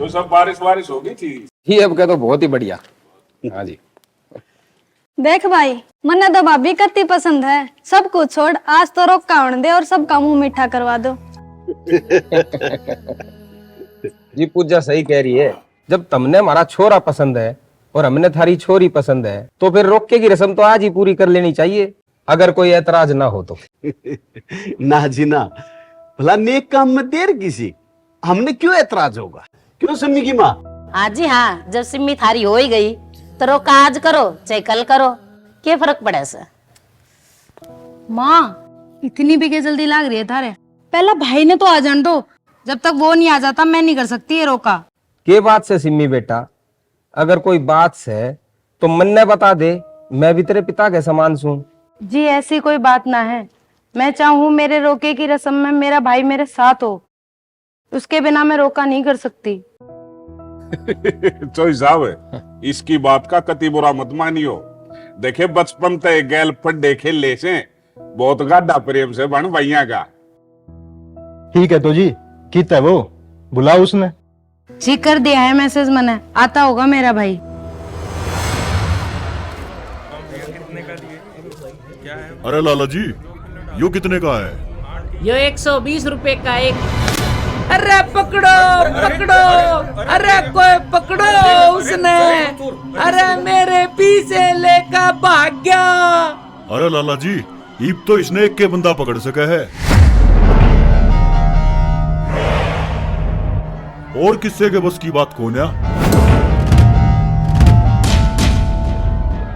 तो सब बारिश वारिश हो गई थी। ही अब का तो बहुत ही बढ़िया। हाँ जी। देख भाई, मन्ने तो भाभी कत्ती पसंद है। सब कुछ छोड़, आज तो रोक कावण दे और सबका मुंह मीठा करवा दो। जी पूजा सही कह रही है। जब तुमने हमारा छोरा पसंद है और हमने थारी छोरी पसंद है तो फिर रोके की रस्म तो आज ही पूरी कर लेनी चाहिए, अगर कोई ऐतराज ना हो तो। ना जी ना, भला नेक काम में देर किसी, हमने क्यों ऐतराज होगा? क्यों सम्मी की माँ? हाँ जी हाँ, जब सिम्मी थारी हो ही गई तो रोका आज करो चाहे कल करो, क्या फर्क पड़े से। माँ, इतनी भी क्या जल्दी लाग रही है थारे? पहला भाई ने तो आ जान दो, जब तक वो नहीं आ जाता मैं नहीं कर सकती ये रोका। के बात से सिम्मी बेटा, अगर कोई बात से तो मन ने बता दे, मैं भी तेरे पिता के समान सुन। जी ऐसी कोई बात ना है, मैं चाहूँ मेरे रोके की रस्म में मेरा भाई मेरे साथ हो, उसके बिना मैं रोका नहीं कर सकती। तो साहब, इसकी बात का कति बुरा मत मानियो। देखे बचपन ते गैल पढ़े खेले से बहुत गाढ़ा प्रेम से बन भैया का। ठीक है तो जी, कित है वो, बुला उसने। जी कर दिया है मैसेज मैंने, आता होगा मेरा भाई। अरे लाला जी, यो कितने का है? यो 120 रुपए का एक। अरे पकड़ो पकड़ो, अरे कोई पकड़ो उसने, अरे मेरे पीछे लेकर भाग गया। अरे लाला जी, ईब तो इसने एक के बंदा पकड़ सका है, और किससे के बस की बात कौन है?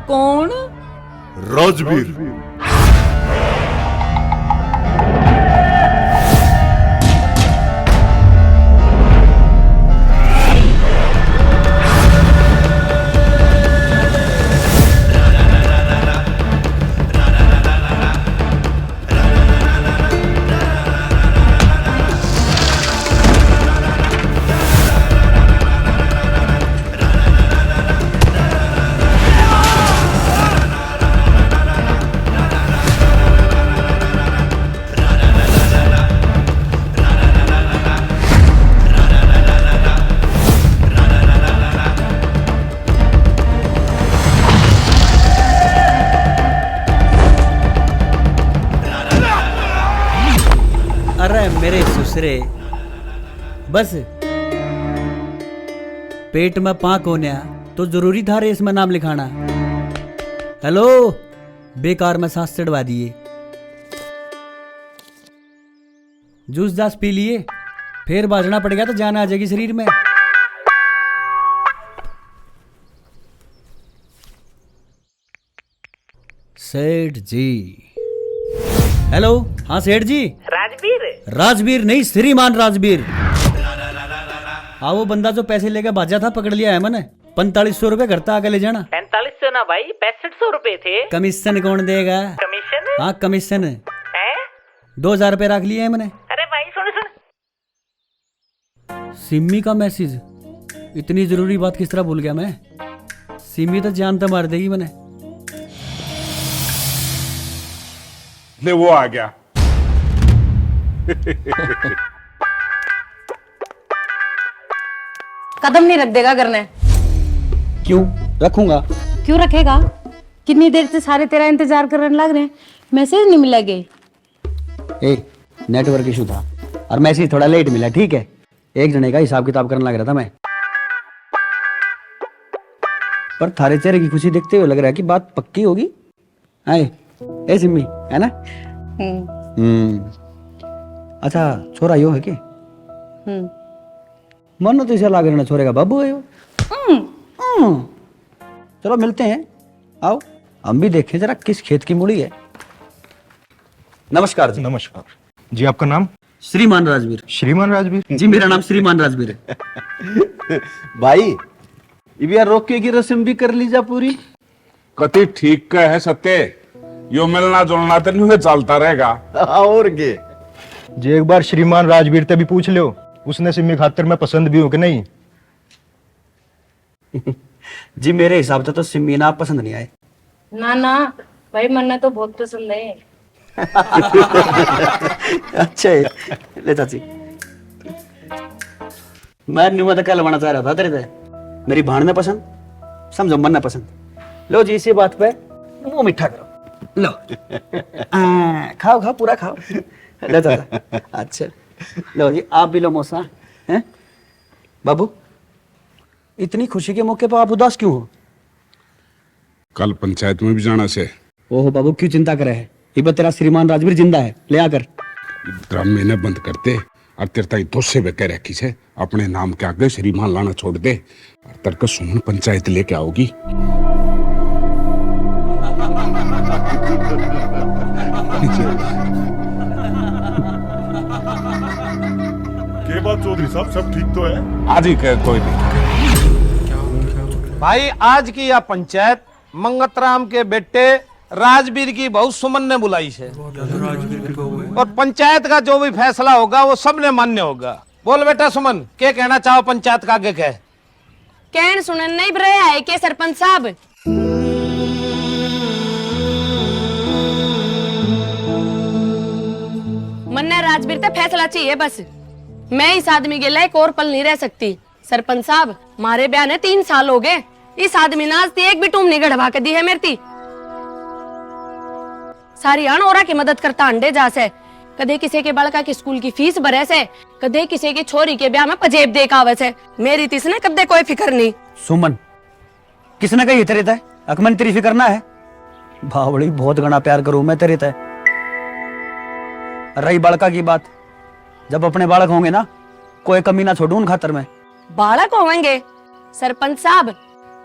कौन? राजवीर। अरे मेरे ससुरे, बस पेट में पाक होने तो जरूरी था रेस में नाम लिखाना। हेलो, बेकार में सांस चढ़वा दिए। जूस जास पी लिए, फिर बाजना पड़ गया तो जान आ जाएगी शरीर में। सेठ जी। हेलो, हाँ सेठ जी। राजवीर? राजवीर नहीं, श्रीमान राजवीर। हाँ, वो बंदा जो पैसे लेकर भाजा था पकड़ लिया है मैंने। 4500 रुपए घर तक आगे ले जाना। 4500 ना भाई, 6500 रुपए थे। कमीशन कौन देगा? कमीशन? हाँ कमीशन। है? 2000 रुपए रख लिए है मैंने। अरे भाई सुन सुन। सिम्मी का मैसेज, इतनी जरूरी बात किस तरह भूल गया मैं? सिम्मी तो जान तो मार देगी मैंने। ले वो आ गया। कदम नहीं रख देगा करने? क्यों रखूंगा? क्यों रखेगा? कितनी देर से सारे तेरा इंतजार करने लग रहे हैं, मैसेज नहीं मिला गई। नेटवर्क इशू था और मैसेज थोड़ा लेट मिला, ठीक है। एक जने का हिसाब किताब करने लग रहा था मैं, पर थारे चेहरे की खुशी देखते हुए लग रहा है कि बात पक्की होगी। आए ए सिम्मी, है ना? अच्छा, छोरा यो है के? मन तो इसे लग रहा छोरे का बाबू है यो। चलो मिलते हैं, आओ हम भी देखें जरा किस खेत की मूली है। नमस्कार जी। नमस्कार जी, आपका नाम? श्रीमान राजवीर। श्रीमान राजवीर जी, मेरा नाम श्रीमान राजवीर है। भाई, ये भी यार रोके की रस्म भी कर लीजा पूरी। कति ठीक का है सत्य, यो मिलना जुलना तो नहीं चलता रहेगा। और के जी, एक बार श्रीमान राजवीर ते भी पूछ लो, उसने सिम्मी खातिर मैं पसंद भी हूं कि नहीं। जी मेरे हिसाब से तो सिम्मी ना आप पसंद नहीं आए। ना ना भाई, मन्ना तो बहुत पसंद है। अच्छा है, ले चाची। मैं न्यू में क्या लवाना चाह रहा था तेरे से, मेरी भाण ने पसंद, समझो मन ने पसंद। लो जी इसी बात पे मुंह मीठा करो, लो खाओ खाओ पूरा खाओ। लो चाचा, अच्छा लो जी आप भी लो मौसा। हैं बाबू, इतनी खुशी के मौके पर आप उदास क्यों हो? कल पंचायत में भी जाना से। ओहो बाबू क्यों चिंता करे है, ये तेरा श्रीमान राजवीर जिंदा है, ले आकर। ड्रामे ने बंद करते और तेरे ताई दोषे में कह रखी से अपने नाम के आगे श्रीमान लाना छोड़ दे और तड़क सुमन पंचायत लेके आओगी। के बात चौधरी साहब, सब ठीक तो है? आज ही कह कोई नहीं। भाई आज की यह पंचायत मंगतराम के बेटे राजवीर की बहू सुमन ने बुलाई है और पंचायत का जो भी फैसला होगा वो सबने मान्य होगा। बोल बेटा सुमन, क्या कहना चाहो पंचायत का आगे कह? कहन सुनन नहीं रहा है के सरपंच साहब? मन्ना राजवीर तो फैसला चाहिए बस। मैं इस आदमी के लिए एक और पल नहीं रह सकती। सरपंच साहब, मारे ब्याह ने 3 साल हो गए, इस आदमी ने आज एक भी टूम नहीं गढ़वा के दी है मेरी। सारी अणोरा की मदद करता अंडे जा से, कदे किसी के बालका की स्कूल की फीस भरे से, कदे किसी की छोरी के ब्याह में पजेब देख आवे से। मेरी तिसने कदे कोई फिक्र नहीं। सुमन, किसने कही तेरे तय अकमन तेरी फिक्र ना है? भावड़ी बहुत घना प्यार करूं मैं तेरे तय। रही बालका की बात, जब अपने बालक होंगे ना कोई कमी ना छोड़ू उन खातर में। बालक होंगे सरपंच साहब,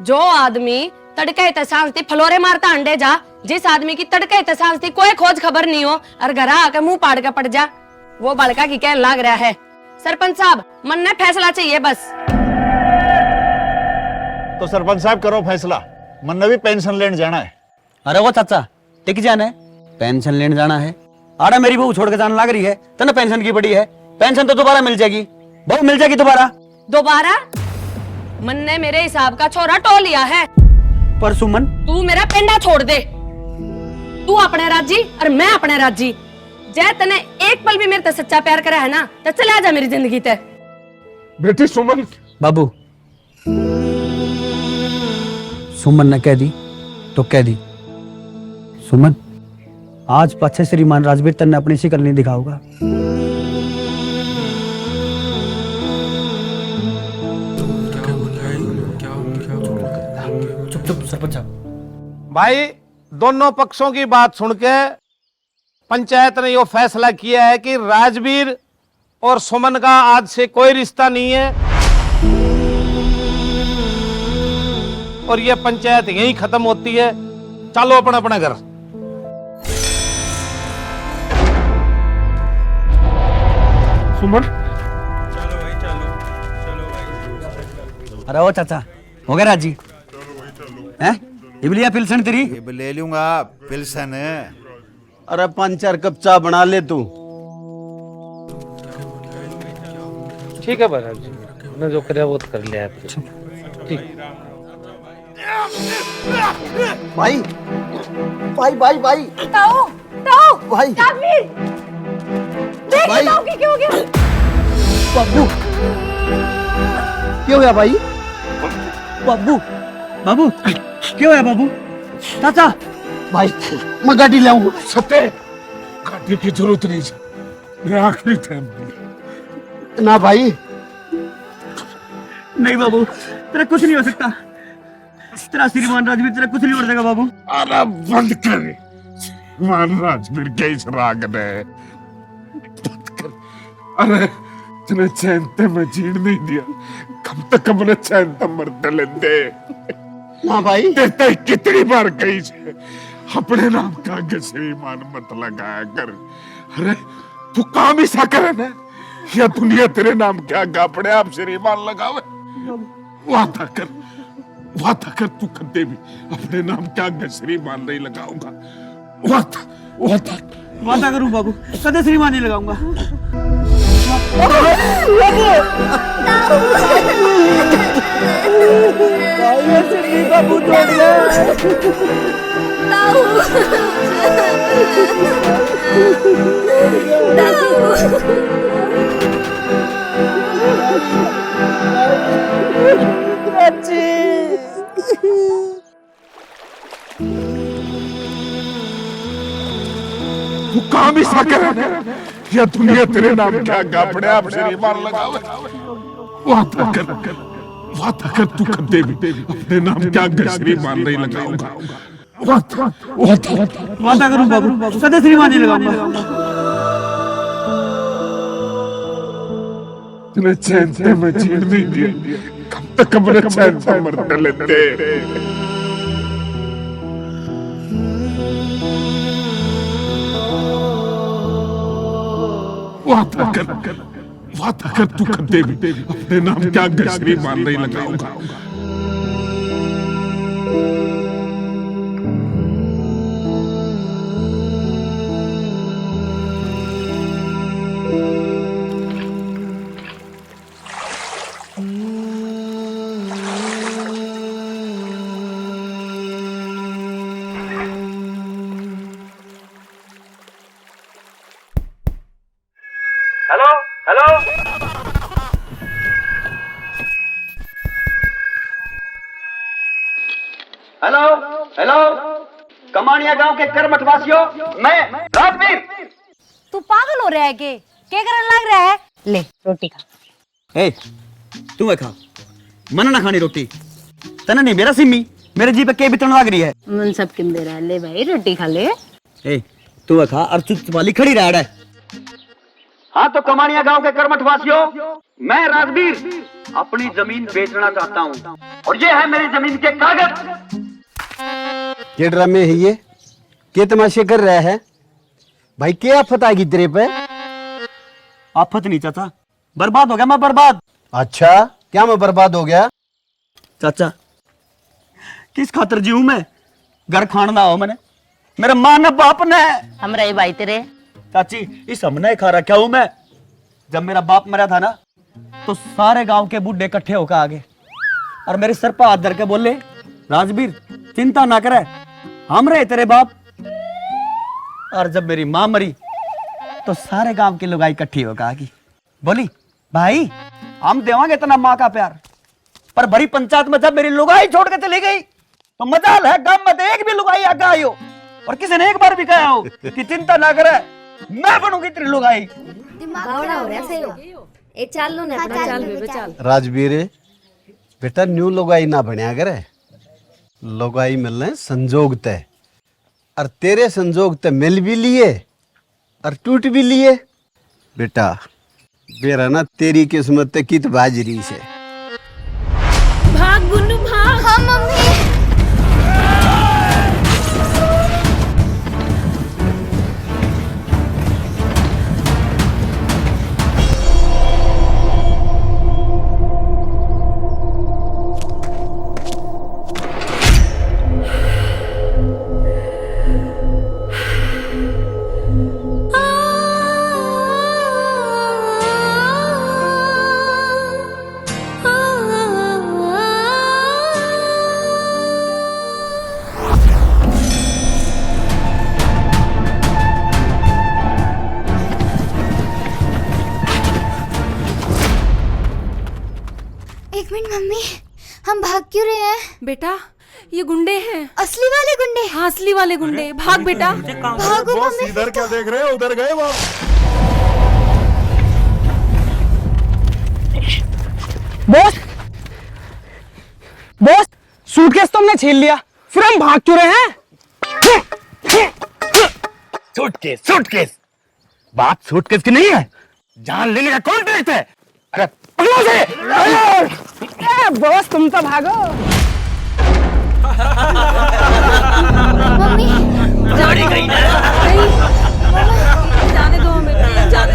जो आदमी तड़के तसांसती फलोरे मारता अंडे जा, जिस आदमी की तड़के तसांसती कोई खोज खबर नहीं हो और घर आके मुंह पाड़ के पड़ जा, वो बालका की कहन लाग रहा है। सरपंच साहब, मन ने फैसला चाहिए बस। तो सरपंच साहब करो फैसला, मन ने भी पेंशन लेने जाना है। अरे वो चाचा टिक जाना है, पेंशन लेने जाना है। आड़ा मेरी बहू छोड़ के जाने लग रही है, तेने पेंशन की बड़ी है, पेंशन तो दोबारा मिल जाएगी, बहू मिल जाएगी दोबारा। दोबारा? मन ने मेरे हिसाब का छोरा टो लिया है। पर सुमन, तू मेरा पेंडा छोड़ दे, तू अपने राजी और मैं अपने राजी। जय तने एक पल भी मेरे ते सच्चा प्यार करा है ना, तो चला जा मेरी जिंदगी ते। बेटी सुमन। बाबू सुमन ने कह दी तो कह दी। सुमन, आज पछे श्रीमान राजवीर तन्ने अपनी शिकल नहीं दिखाऊंगा। चुप चुप सरपंच साहब। भाई दोनों पक्षों की बात सुन के पंचायत ने यो फैसला किया है कि राजवीर और सुमन का आज से कोई रिश्ता नहीं है और ये पंचायत यहीं खत्म होती है। चलो अपना अपना घर। सुमन, अरे ओ चाचा हो गया राजी? हैं इबलिया पिलसन तेरी? ले लूंगा पिल्सन। अरे 5-4 कप चाय बना ले तू। ठीक है महाराज जी, ने जो करे वो कर लिया। ठीक। भाई भाई भाई भाई ताऊ, ताऊ, भाई राजवीर, देख भाई। ताऊ की क्या हो गया? बाबू क्यों गया भाई? बाबू बाबू क्यों है बाबू? चाचा भाई मैं गाड़ी ले आऊंगा। सत्य गाड़ी की जरूरत नहीं है, मैं आखिरी टाइम। ना भाई नहीं बाबू, तेरा कुछ नहीं हो सकता, तेरा श्रीमान राजवीर तेरा कुछ नहीं हो सकेगा बाबू। अरे बंद कर, मान राजवीर के इस राग ने बंद कर। अरे तने चैन ते मैं जीण नहीं दिया, कब तक हमने चैन ते मरते लेते। ना भाई देते कितनी बार कही से अपने नाम का आगे श्रीमान मत लगाया कर। अरे तू काम ही सा करे ना, या दुनिया तेरे नाम के आगे अपने आप श्रीमान लगावे। वादा कर तू कदे भी अपने नाम के आगे श्रीमान नहीं लगाऊंगा। वादा करूं बाबू, कदे श्रीमान नहीं लगाऊंगा। बाबू छोड़ दे। तू काम ही सा करे ना, या दुनिया तेरे नाम क्या अपने आप श्रीमान लगावे। वादा कर तू कदे भी अपने नाम क्या श्रीमान नहीं लगाऊंगा। वादा करूं बाबू, कदे श्रीमान नहीं लगाऊंगा। तूने चैन से मैं जीने नहीं दिया, कब तक अपने चैन से मरते लेते। वादा कर तू कदे भी अपने नाम क्या श्रीमान नहीं लगाऊंगा। Hello hello hello hello Kamania गांव के कर्मठवासियों, मैं राजवीर। तू पागल हो रहा है के करने लग रहा है? ले रोटी खा। ए तू खा, मना ना खानी रोटी। तने नहीं मेरा सिम्मी, मेरे जी पे के बितरण लग रही है। मन सब किम दे रहा है, ले भाई रोटी खा ले। ए तू खा और चुप वाली खड़ी रह है। हाँ तो कमानिया गांव के कर्मठवासियों, मैं राजवीर अपनी जमीन बेचना चाहता हूँ और ये है मेरी जमीन के कागज। के ड्रामे है ये? के तमाशे कर रहा है भाई? क्या आफत आएगी तेरे पे? आफत नहीं चाचा, बर्बाद हो गया मैं, बर्बाद। अच्छा क्या मैं बर्बाद हो गया? चाचा किस खातर जीऊं मैं? घर खाना हो मैंने, मेरे मां ने बाप ने। हम रहे भाई तेरे। चाची इस हमने खा रखा हूं मैं। जब मेरा बाप मरा था ना तो सारे गांव के बूढ़े इकट्ठे होकर आ गए और मेरे सर पर हाथ धर के बोले, राजवीर चिंता ना करे, हम रहे तेरे बाप। और जब मेरी मां मरी तो सारे गांव के लोग इकट्ठी होकर आ गई, बोली भाई हम देवांगे इतना मां का प्यार। पर भरी पंचायत में जब मेरी लुगाई छोड़ के चली गई तो मजाल है गांव में एक भी लुगाई आगे आई हो और किसी ने एक बार भी कहा हो कि चिंता ना करे मैं बनूंगी तेरी लुगाई। राजवीर बेटा न्यू लोगाई ना बनया करे, लोगाई मिलने संजोग तय, और तेरे संजोग तय मिल भी लिए और टूट भी लिए। बेटा बेरा ना तेरी किस्मत ते कित बाजरी से। भाग गुन्नू भाग। हाँ मम्मी। एक मिनट मम्मी, हम भाग क्यों रहे हैं? बेटा ये गुंडे हैं। असली वाले गुंडे? हाँ असली वाले गुंडे। भाग बेटा भागो मम्मी। इधर क्या देख रहे हो? उधर गए वो। बॉस बॉस सूटकेस तो हमने छीन लिया, फिर हम भाग क्यों रहे हैं? सूटकेस सूटकेस बात सूटकेस की नहीं है, जान लेने का कॉन्ट्रैक्ट है। अरे पकड़ो से। बॉस तुम तो भागो। मम्मी जाने गई ना। जाने दो हमें, जाने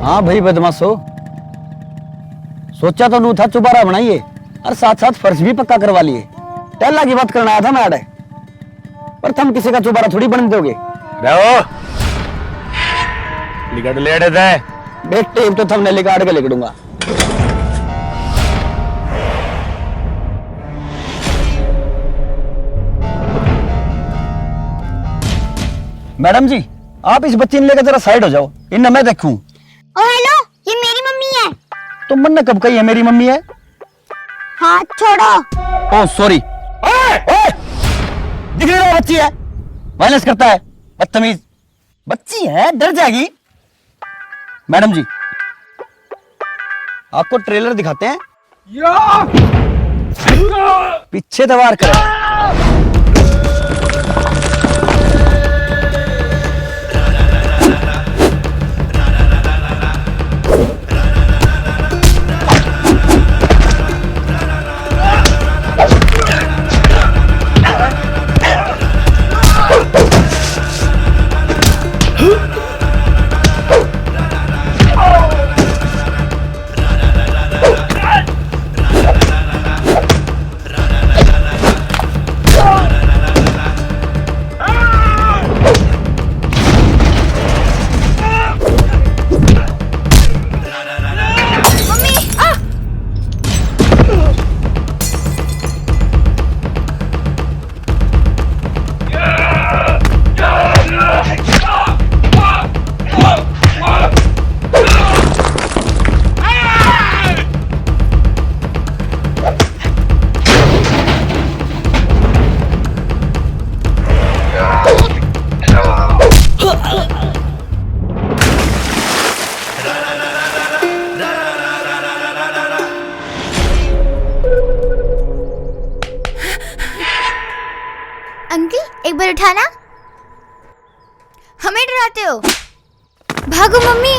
हाँ भाई बदमाशो, सोचा तो नू था चुबारा बनाइए और साथ साथ फर्श भी पक्का करवा लिए। टहला की बात करना आया था मैं आड़े। पर तुम किसी का चौबारा थोड़ी बन दोगे। रहो लिकड़ लेड़े थे बेटे तो तुमने लिकाड़ के लिखूंगा। मैडम जी आप इस बच्ची ने लेकर जरा साइड हो जाओ, इन मैं देखूं। ओ हेलो, ये मेरी मम्मी है। तो मन ने कब कही है मेरी मम्मी है? हाथ छोड़ो। Oh sorry. दिख नहीं रहा बच्ची है, वायलेंस करता है, बदतमीज। बच्ची है, डर जाएगी। मैडम जी आपको ट्रेलर दिखाते हैं, पीछे दवार करें। अंकल एक बार उठाना, हमें डराते हो। भागो मम्मी।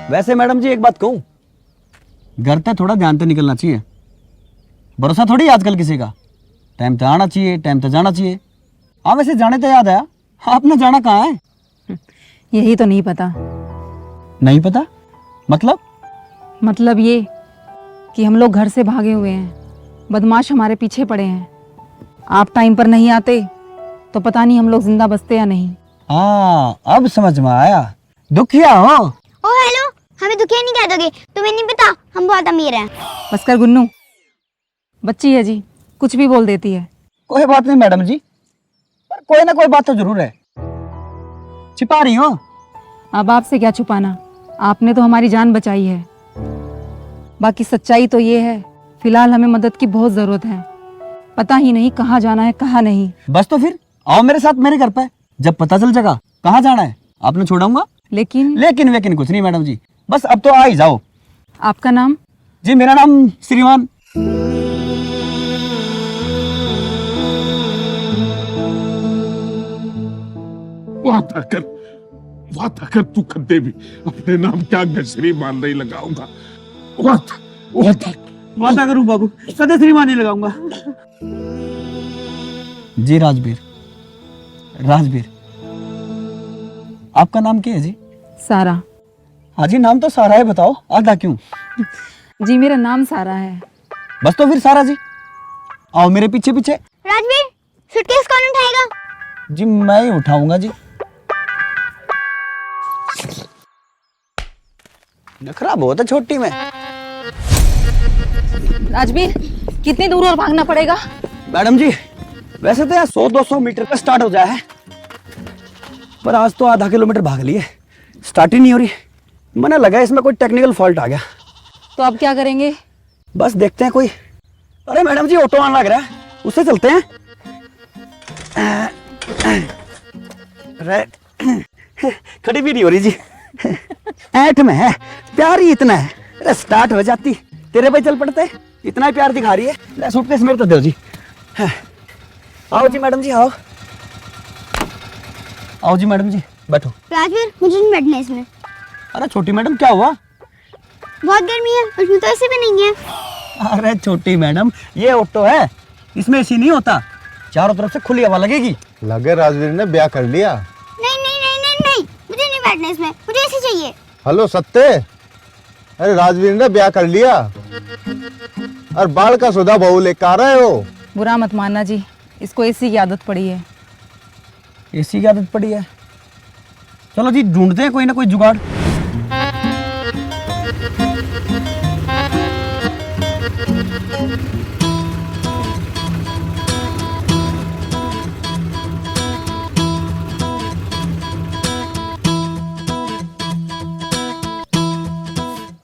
वैसे मैडम जी एक बात कहूं, घर पे थोड़ा ध्यान तो निकलना चाहिए। भरोसा थोड़ी आजकल किसी का, टाइम तो आना चाहिए, टाइम तो जाना चाहिए। हाँ वैसे जाने तो याद आया, आपने जाना कहाँ है? यही तो नहीं पता। नहीं पता मतलब ये कि हम लोग घर से भागे हुए हैं, बदमाश हमारे पीछे पड़े हैं। आप टाइम पर नहीं आते तो पता नहीं हम लोग जिंदा बचते या नहीं। हाँ अब समझ में आया, दुखिया हो। ओ हेलो, हमें दुखिया नहीं कह दोगे, तुम्हें नहीं पता हम बहुत अमीर हैं। बस कर गुन्नू, बच्ची है जी, कुछ भी बोल देती है। कोई बात नहीं मैडम जी, पर कोई ना कोई बात तो जरूर है, छिपा रही हो। अब आपसे क्या छुपाना, आपने तो हमारी जान बचाई है। बाकी सच्चाई तो ये है, फिलहाल हमें मदद की बहुत जरूरत है। पता ही नहीं कहाँ जाना है कहाँ नहीं। बस तो फिर आओ मेरे साथ मेरे घर पे, जब पता चल जाएगा कहाँ जाना है आपने छोड़ाऊंगा। लेकिन कुछ नहीं मैडम जी, बस अब तो आ ही जाओ। आपका नाम? जी मेरा नाम श्रीमान। वादा कर तू कदे भी अपने नाम के आगे श्रीमान नहीं लगाऊंगा। वादा करूं बाबू, कदे श्रीमान नहीं लगाऊंगा। जी राजवीर, आपका नाम क्या है जी? सारा। हाँ जी नाम तो सारा है, बताओ आधा क्यों? जी मेरा नाम सारा है। बस तो फिर सारा जी आओ मेरे पीछे पीछे। राजवीर, सूटकेस कौन उठाएगा? जी मैं ही उठाऊंगा जी। नखरा बहुत है छोटी में। राजवीर, कितनी दूर और भागना पड़ेगा? मैडम जी वैसे तो यहाँ 100-200 मीटर का स्टार्ट हो जाए है, पर आज तो आधा किलोमीटर भाग लिए, स्टार्ट ही नहीं हो रही। मैंने लगा इसमें कोई टेक्निकल फॉल्ट आ गया। तो अब क्या करेंगे? बस देखते हैं कोई। अरे मैडम जी ऑटो आने लग रहा है, उससे चलते हैं। खड़ी भी नहीं हो रही जी। ऐठ में है, प्यार ही इतना है। अरे स्टार्ट हो जाती तेरे पे चल पड़ते, इतना ही प्यार दिखा रही है। ले सूटकेस मेरे तो दो जी। हाँ। आओ जी मैडम जी, आओ आओ जी मैडम जी, बैठो। राजवीर मुझे नहीं बैठना इसमें। अरे छोटी मैडम क्या हुआ? बहुत गर्मी है, उसमें तो ऐसे भी नहीं है। अरे छोटी मैडम, ये ऑटो है, इसमें एसी नहीं होता, चारों तरफ से खुली हवा लगेगी। लगे राजवीर ने ब्याह कर लिया। नहीं नहीं नहीं नहीं नहीं, मुझे नहीं बैठना इसमें, मुझे ऐसे चाहिए। हेलो सत्ते, अरे राजवीर ने ब्याह कर लिया और बाल का सौदा बहू लेकर आ रहे हो। बुरा मत मानना जी, इसको एसी की आदत पड़ी है। एसी की आदत पड़ी है? चलो जी ढूंढते हैं कोई ना कोई जुगाड़।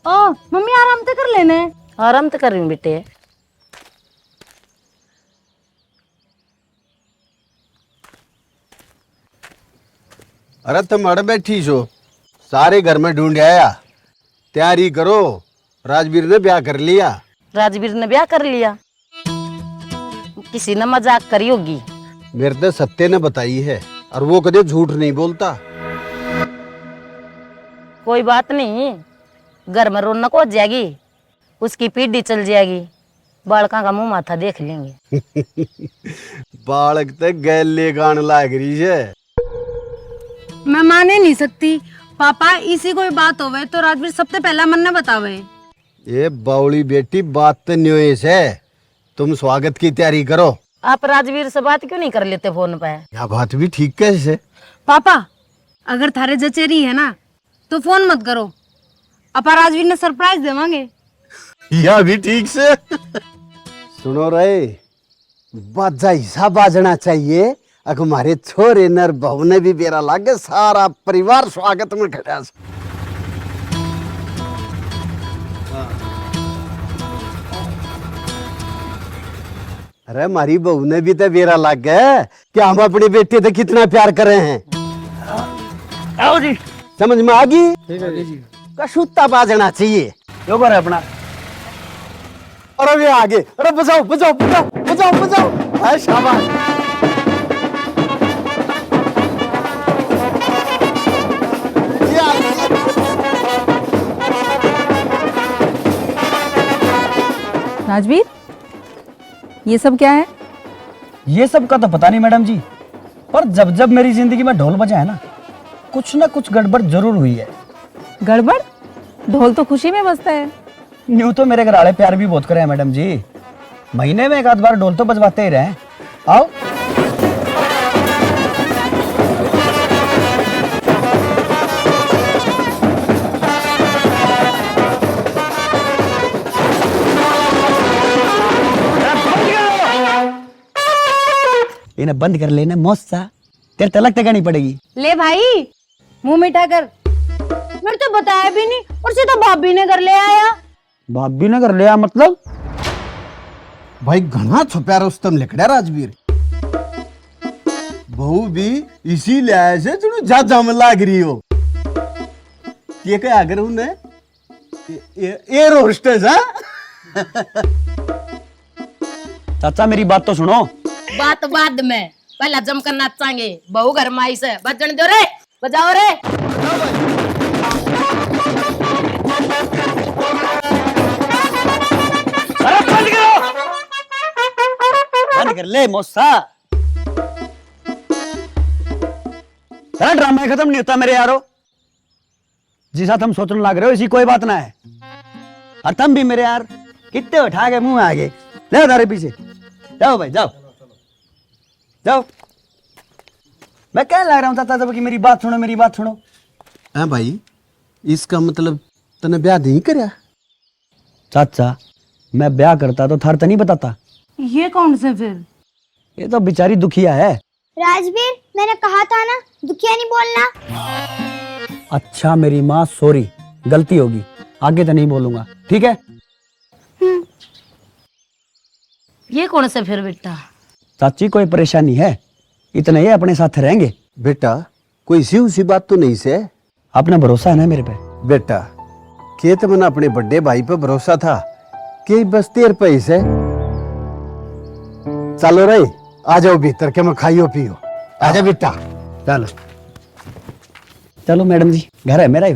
ओ मम्मी आराम तो कर लेने। आराम तो कर रही हूँ बेटे। अरे तुम अड़ बैठी छो, सारे घर में ढूंढ आया, तैयारी करो, राजवीर ने ब्याह कर लिया। राजवीर ने ब्याह कर लिया? किसी ने मजाक करी होगी। मेरे तो सत्य ने बताई है, और वो कदे झूठ नहीं बोलता। कोई बात नहीं, घर में रौनक हो जाएगी, उसकी पीढ़ी चल जाएगी, बालका का मुंह माथा देख लेंगे। बालक तो गैल ले गान लाग रही है। मैं माने नहीं सकती पापा, इसी कोई बात होवे तो राजवीर सबसे पहला मन ने बतावे। ये बावली बेटी, बात तो न्यूज है, तुम स्वागत की तैयारी करो। आप राजवीर से बात क्यों नहीं कर लेते फोन पे? यह बात भी ठीक कैसे? पापा अगर थारे जचेरी है ना तो फोन मत करो, अपा राजवीर ने सरप्राइज देवांगे। यह भी ठीक से। सुनो रे, बाजा हिस्सा बाजना चाहिए। अगर हमारे छोरे नर बहू ने भी बेरा लागे, सारा परिवार स्वागत में खड़ा। अरे हमारी बहू ने भी तो बेरा लाग गया कि हम अपनी बेटी से कितना प्यार कर रहे हैं। आओ जी, समझ में आ गई? ठीक है जी। कशुत्ता बाजना चाहिए। यो कर अपना। अरे वे आगे, अरे बजाओ बजाओ बजाओ बजाओ बजाओ, है शाबाश। राजवीर ये सब क्या है? ये सब का तो पता नहीं मैडम जी, पर जब जब मेरी जिंदगी में ढोल बजा है ना, कुछ ना कुछ गड़बड़ जरूर हुई है। गड़बड़? ढोल तो खुशी में बजता है। न्यू तो मेरे घर वाले प्यार भी बहुत करे हैं मैडम जी, महीने में एक आध बार ढोल तो बजवाते ही रहे। आओ। इन्हें बंद कर लेना मौसा, तेरे तलक तक नहीं पड़ेगी। ले भाई मुंह मीठा कर। मेरे तो बताया भी नहीं और सीधा भाभी ने कर ले आया। भाभी ने कर लिया मतलब? भाई घना छुपा रुस्तम लिखड़ा राजवीर, बहू भी इसी लिहाज से जो जा जम लाग रही हो। ये क्या अगर उन्हें एयर होस्टेस है। चाचा मेरी बात तो सुनो। बात बाद में, पहला जमकर नाचांगे। बहू घर माई से बजन दो रे, बजाओ रे। अरे बंद करो, बंद कर ले मौसा। तेरा ड्रामा खत्म नहीं होता मेरे यारो। जिस साथ हम सोचने लग रहे हो इसी कोई बात ना है। और तुम भी मेरे यार कितने उठा के मुंह में आ गए। ले तारे पीछे जाओ भाई, जाओ जाओ। मैं क्या लग रहा हूँ चाचा कि मेरी बात सुनो, मेरी बात सुनो। है भाई, इसका मतलब तने ब्याह नहीं करया? चाचा मैं ब्याह करता तो थार तो नहीं बताता। ये कौन से फिर? ये तो बेचारी दुखिया है। राजवीर मैंने कहा था ना दुखिया नहीं बोलना। अच्छा मेरी माँ सॉरी, गलती होगी, आगे तो नहीं बोलूंगा, ठीक है? ये कौन से फिर बेटा? चाची कोई परेशानी है? इतने ही अपने साथ रहेंगे। बेटा कोई सी उसी बात तो नहीं से? अपना भरोसा है ना मेरे पे? बेटा खेत में ना अपने बड़े भाई पे भरोसा था कि बस 13 पैसे। चलो रे आ जाओ भीतर के मैं खाइयो पियो। आजा बेटा चलो। चलो मैडम जी घर है मेरा ही।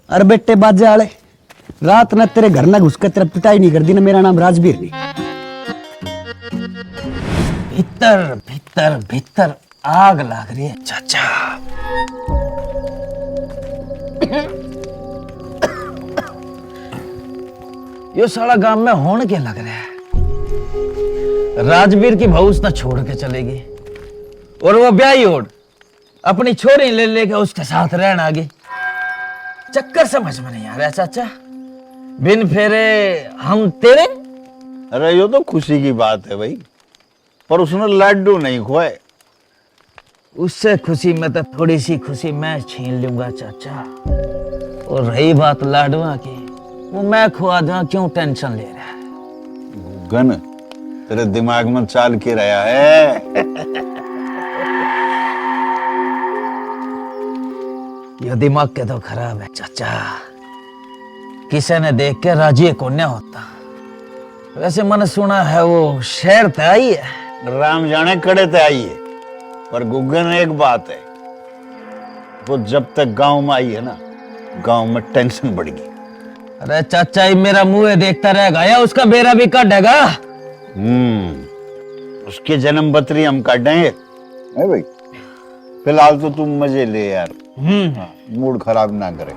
अरे बेटे बाजे वाले रात न तेरे घर ना घुस कर तेरा पिटाई नहीं कर दी ना मेरा नाम राजवीर नहीं। भीतर भीतर भीतर आग लाग रही है चाचा। यो साला गांव में होने क्या लग रहा है। राजवीर की बहू उसने छोड़ के चलेगी और वो ब्याही ओढ़ अपनी छोरी ले लेके उसके साथ रहना आगे। चक्कर समझ में नहीं आ रहा चाचा। बिन फेरे हम तेरे। अरे ये तो खुशी की बात है भाई, पर उसने लड्डू नहीं खोए। उससे खुशी में तो थोड़ी सी खुशी मैं छीन लूंगा चाचा। और रही बात लाडवा की, वो मैं खुआ दूंगा, क्यों टेंशन ले रहा है। गन तेरे दिमाग में चाल के रहा है। ये दिमाग के तो खराब है चाचा। किसी ने देख के राजी को नहीं होता। वैसे मैंने सुना है वो शहर पे आई है। राम जाने कड़े ते आई है, पर गुग्गन एक बात है, वो जब तक गांव में आई है ना, गांव में टेंशन बढ़ गई। अरे चाचा ये मेरा मुंह देखता रहेगा या उसका बेरा भी काटेगा। उसके जन्म बतरी हम काटेंगे। है भाई फिलहाल तो तुम मजे ले यार। मूड खराब ना करे।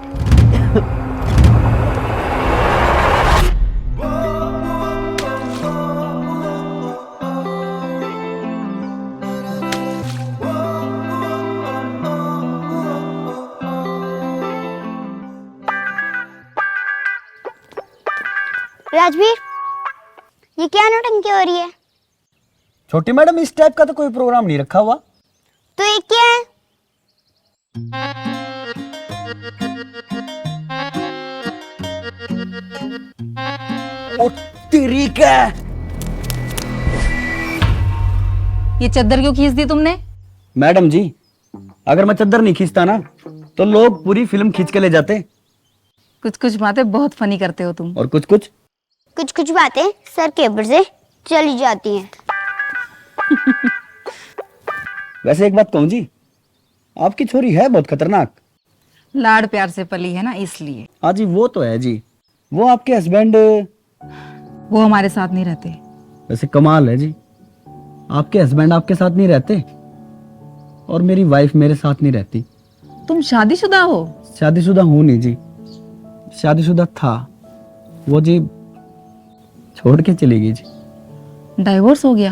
राजवीर ये क्या नौटंकी हो रही है? छोटी मैडम इस टाइप का तो कोई प्रोग्राम नहीं रखा हुआ। तो ये क्या है? ओ तेरी क्या। ये चद्दर क्यों खींच दी तुमने? मैडम जी अगर मैं चद्दर नहीं खींचता ना तो लोग पूरी फिल्म खींच के ले जाते। कुछ कुछ बातें बहुत फनी करते हो तुम। और कुछ कुछ बातें सर के ऊपर से चली जाती हैं। वैसे एक बात कहूं जी, आपकी छोरी है बहुत खतरनाक। लाड़ प्यार से पली है ना इसलिए। हाँ जी वो तो है जी। वो आपके हस्बैंड वो हमारे साथ नहीं रहते। वैसे कमाल है जी, आपके हस्बैंड आपके साथ नहीं रहते और मेरी वाइफ मेरे साथ नहीं रहती। तुम शादीशुदा हो? शादीशुदा हूं नहीं जी, शादीशुदा था। वो जी छोड़ के चली गई जी। डाइवोर्स हो गया?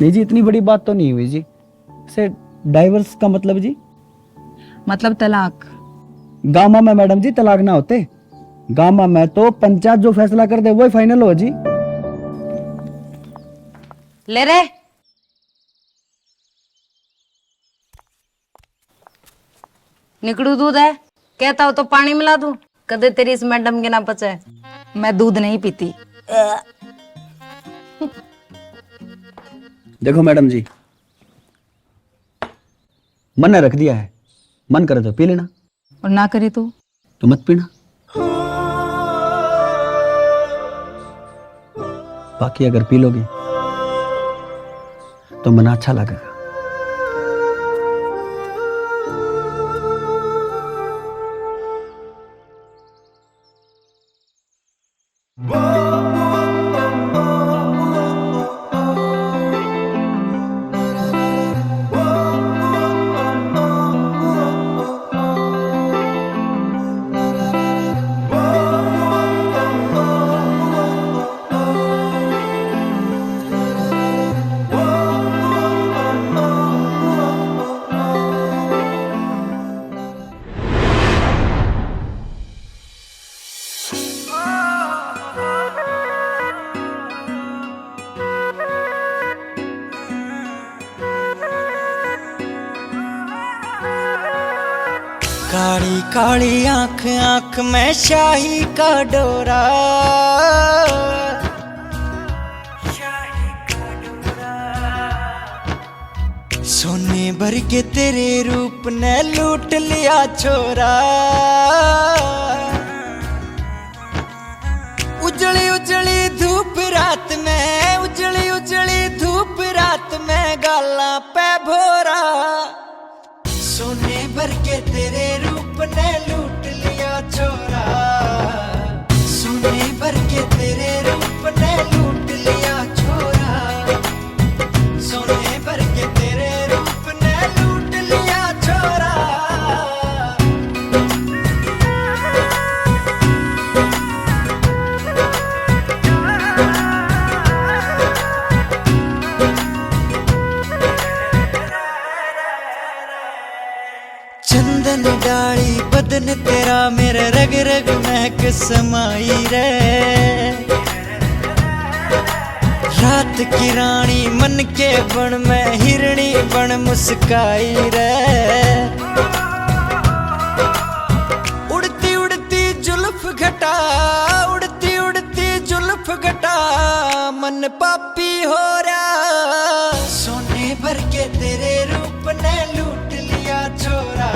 नहीं जी इतनी बड़ी बात तो नहीं हुई जी। से डाइवोर्स का मतलब जी? मतलब तलाक। गामा में मैडम जी तलाक ना होते। गामा में तो पंचायत जो फैसला कर दे वही फाइनल हो जी। ले रे निकड़ू दूध है, कहता हो तो पानी मिला दूं। कदे तेरी इस मैडम के ना पचे। मैं दूध नहीं पीती। देखो मैडम जी मन ने रख दिया है, मन करे तो पी लेना और ना करे तो मत पीना। बाकी अगर पी लोगे तो मन अच्छा लगेगा। काली काली आंख आंख में शाही का डोरा, सोने भर के तेरे रूप ने लूट लिया छोरा, उजली उजली धूप रात में, उजली उजली धूप रात में गाला पे भोरा। सोने भर के तेरे रूप ने लूट लिया छोरा, सोने भर के तेरे रूप ने लूट लिया छोरा, सोने भर के तेरे रूप ने लूट लिया छोरा। चंदन डाली बदन तेरा मेरे रग रग महक समाई रे, रात की रानी मन के बन में हिरणी बन मुस्काई रे। उड़ती उड़ती जुल्फ घटा, उड़ती उड़ती जुल्फ घटा, मन पापी हो रहा। सोने भर के तेरे रूप ने लूट लिया छोरा,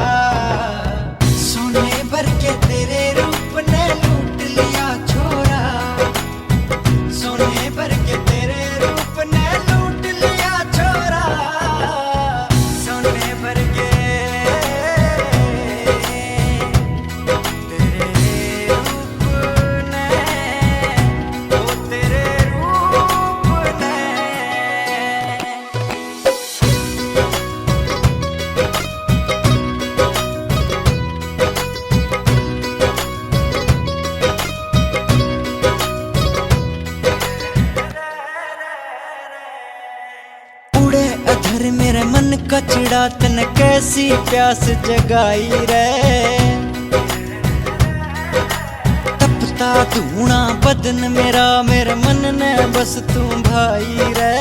सोने भर के तेरे रूप ने लूट लिया छोरा, सोने भर के तेरे रूप ने लूट लिया छोरा, सोने भर के तेरे रूप ने, ओ तेरे रूप ने। उड़े अधर मेरे मन का चिड़ा तन कैसी प्यास जगाई रे, तपता धूणा बदन मेरा मेरे मन ने बस तू भाई रे।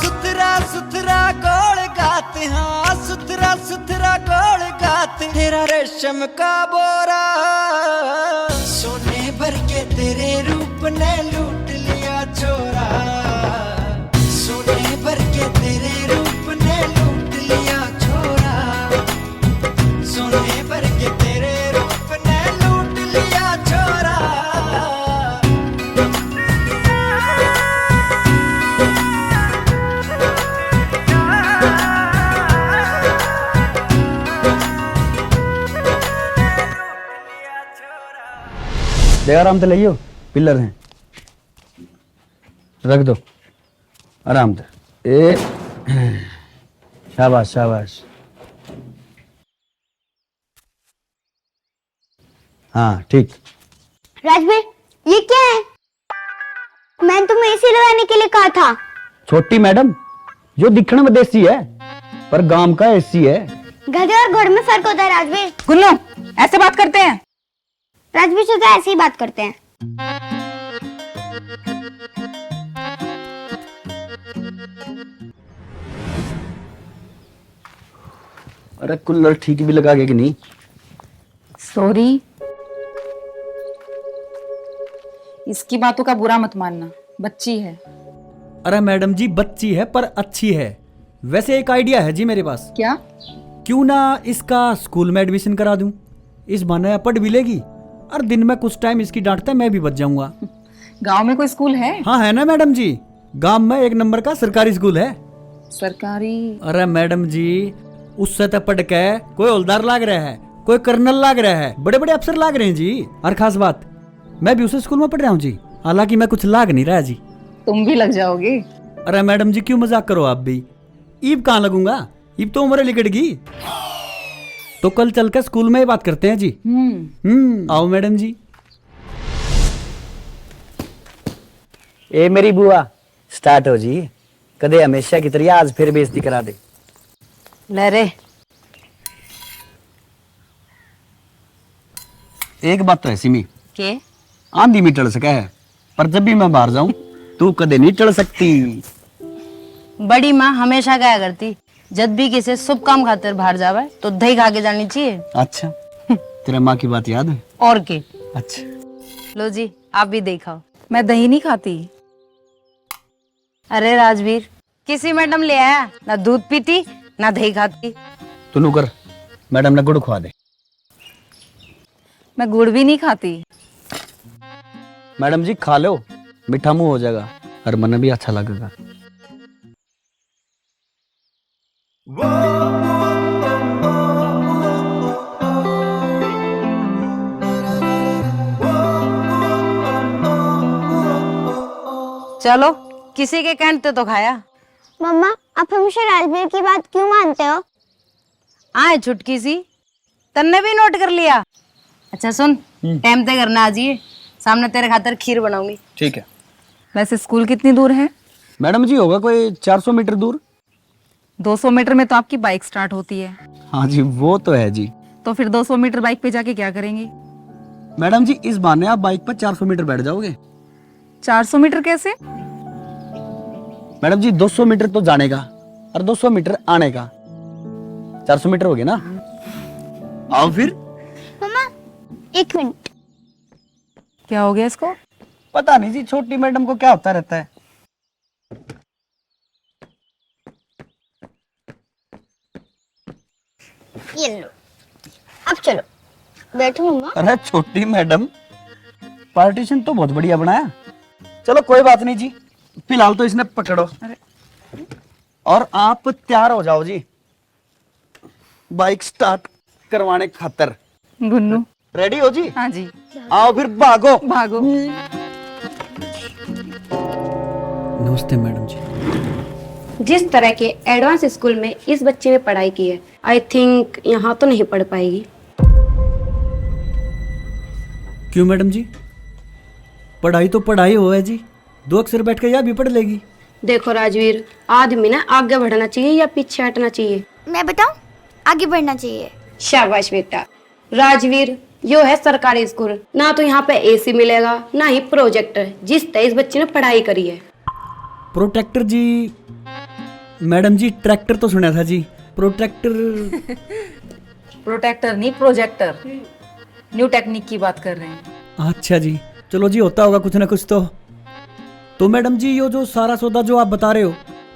सुथरा सुथरा गोल गाते, हाँ सुथरा सुथरा गोल गाते, तेरा रेशम का बोरा। सोने भर के तेरे रूप ने लूट लिया छोरा, सोने भर के तेरे रूप ने लूट लिया छोरा, सोने भर के तेरे रूप ने लूट लिया छोरा। दे आराम से लियो, पिलर हैं, रख दो आराम से। ए शाबाश शाबाश, हाँ ठीक। राजवीर ये क्या है? मैंने तुम्हें एसी लगाने के लिए कहा था। छोटी मैडम, जो दिखने में देसी है पर गांव का एसी है। गधे और घोड़े में फर्क होता है राजवीर। गुल्लू ऐसे बात करते हैं? राजवीर से तो ऐसे ही बात करते हैं। अरे कूलर ठीक भी लगा के कि नहीं? सॉरी, इसकी बातों का बुरा मत मानना, बच्ची है। अरे मैडम जी बच्ची है पर अच्छी है। वैसे एक आइडिया है जी मेरे पास। क्या? क्यों ना इसका स्कूल में एडमिशन करा दूं, इस बहाने पढ़ भी लेगी और दिन में कुछ टाइम इसकी डांटता मैं भी बच जाऊंगा। गांव में कोई स्कूल है? हाँ है ना मैडम जी, गांव में 1 नंबर का सरकारी स्कूल है। सरकारी? अरे मैडम जी उससे तो पढ़ के कोई हवलदार लाग रहा है, कोई कर्नल लाग रहा है, बड़े बड़े अफसर लाग रहे हैं जी। और खास बात मैं भी उसी स्कूल में पढ़ रहा हूँ जी, हालांकि मैं कुछ लाग नहीं रहा जी। तुम भी लग जाओगे? अरे मैडम जी क्यों मजाक करो आप भी, ईब कहाँ लगूंगा, ईब तो उम्र लिकड़गी। तो कल चल के स्कूल में ही बात करते हैं जी। आओ मैडम जी। ए मेरी बुआ स्टार्ट हो जी, कदे हमेशा की तरह आज फिर बेइज्जती करा दे। ले रे। एक बात तो है सिमी, के आंधी भी टल सका है पर जब भी मैं बाहर जाऊं तू कदे नहीं टल सकती। बड़ी माँ हमेशा कहा करती, जब भी किसी शुभ काम खातिर बाहर जावे तो दही खा के जानी चाहिए। अच्छा तेरे माँ की बात याद है? और के? अच्छा लो जी आप भी दही खाओ। मैं दही नहीं खाती। अरे राजवीर किसी मैडम ले आया, ना दूध पीती ना दही खाती। तू नू कर, मैडम ने गुड़ खुआ दे। मैं गुड़ भी नहीं खाती। मैडम जी खा लो, मीठा मुंह हो जाएगा और मन भी अच्छा लगेगा। चलो किसी के कहने तो खाया। मम्मा आप हमेशा राजवीर की बात क्यों मानते हो? आए छुटकी सी, तन्ने भी नोट कर लिया। अच्छा सुन, टाइम ते करना आ जाइए, सामने तेरे खातर खीर बनाऊंगी। ठीक है। वैसे स्कूल कितनी दूर है? मैडम जी होगा कोई 400 मीटर दूर। 200 मीटर में तो आपकी बाइक स्टार्ट होती है। हाँ जी वो तो है जी। तो फिर 200 मीटर बाइक पे जाके क्या करेंगे? मैडम जी इस बहाने आप बाइक पर 400 मीटर बैठ जाओगे। 400 मीटर कैसे? मैडम जी 200 मीटर तो जाने का और 200 मीटर आने का, 400 मीटर हो गया ना। आओ फिर। मम्मा 1 मिनट। क्या हो गया इसको? पता नहीं जी, छोटी मैडम को क्या होता रहता है। ये लो, अब चलो बैठो मम्मा। अरे छोटी मैडम, पार्टीशन तो बहुत बढ़िया बनाया। चलो कोई बात नहीं जी, फिलहाल तो इसने पकड़ो और आप तैयार हो जाओ जी बाइक स्टार्ट करवाने खातर। गुन्नू रेडी हो जी? हाँ जी। आओ फिर भागो भागो। नमस्ते मैडम जी। जिस तरह के एडवांस स्कूल में इस बच्चे ने पढ़ाई की है, आई थिंक यहाँ तो नहीं पढ़ पाएगी। क्यों मैडम जी? पढ़ाई तो पढ़ाई हो है जी, 2 अक्षर बैठ कर यह भी पढ़ लेगी। देखो राजवीर, आदमी ना आगे बढ़ना चाहिए या पीछे हटना चाहिए? मैं बताऊं, आगे बढ़ना चाहिए। शाबाश बेटा। राजवीर, यो है सरकारी स्कूल, ना तो यहाँ पे एसी मिलेगा ना ही प्रोजेक्टर, जिस तरह इस बच्चे ने पढ़ाई करी है। प्रोटेक्टर जी? मैडम जी ट्रैक्टर तो सुना था जी, प्रोटेक्टर। प्रोटेक्टर नहीं, प्रोजेक्टर। न्यू टेक्निक की बात कर रहे हैं। अच्छा जी, चलो जी होता होगा कुछ ना कुछ तो मैडम जी यो जो सारा सौदा जो आप बता रहे हो,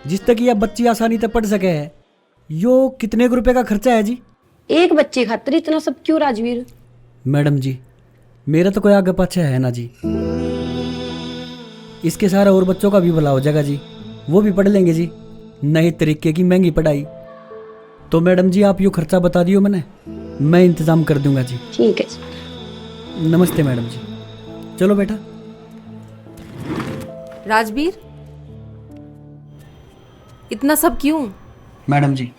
जिस तक यह बच्ची आसानी से पढ़ सके है, यो कितने रुपए का खर्चा है जी? एक बच्चे खातिर इतना सब क्यों राजवीर? मैडम जी मेरा तो कोई आगे पाछा है ना जी, इसके सारे और बच्चों का भी भला हो जाएगा जी, वो भी पढ़ लेंगे जी, नए तरीके की महंगी पढ़ाई। तो मैडम जी आप यो खर्चा बता दियो मैंने, मैं इंतजाम कर दूंगा जी। ठीक है। नमस्ते मैडम जी, चलो बेटा। राजवीर इतना सब क्यों? मैडम जी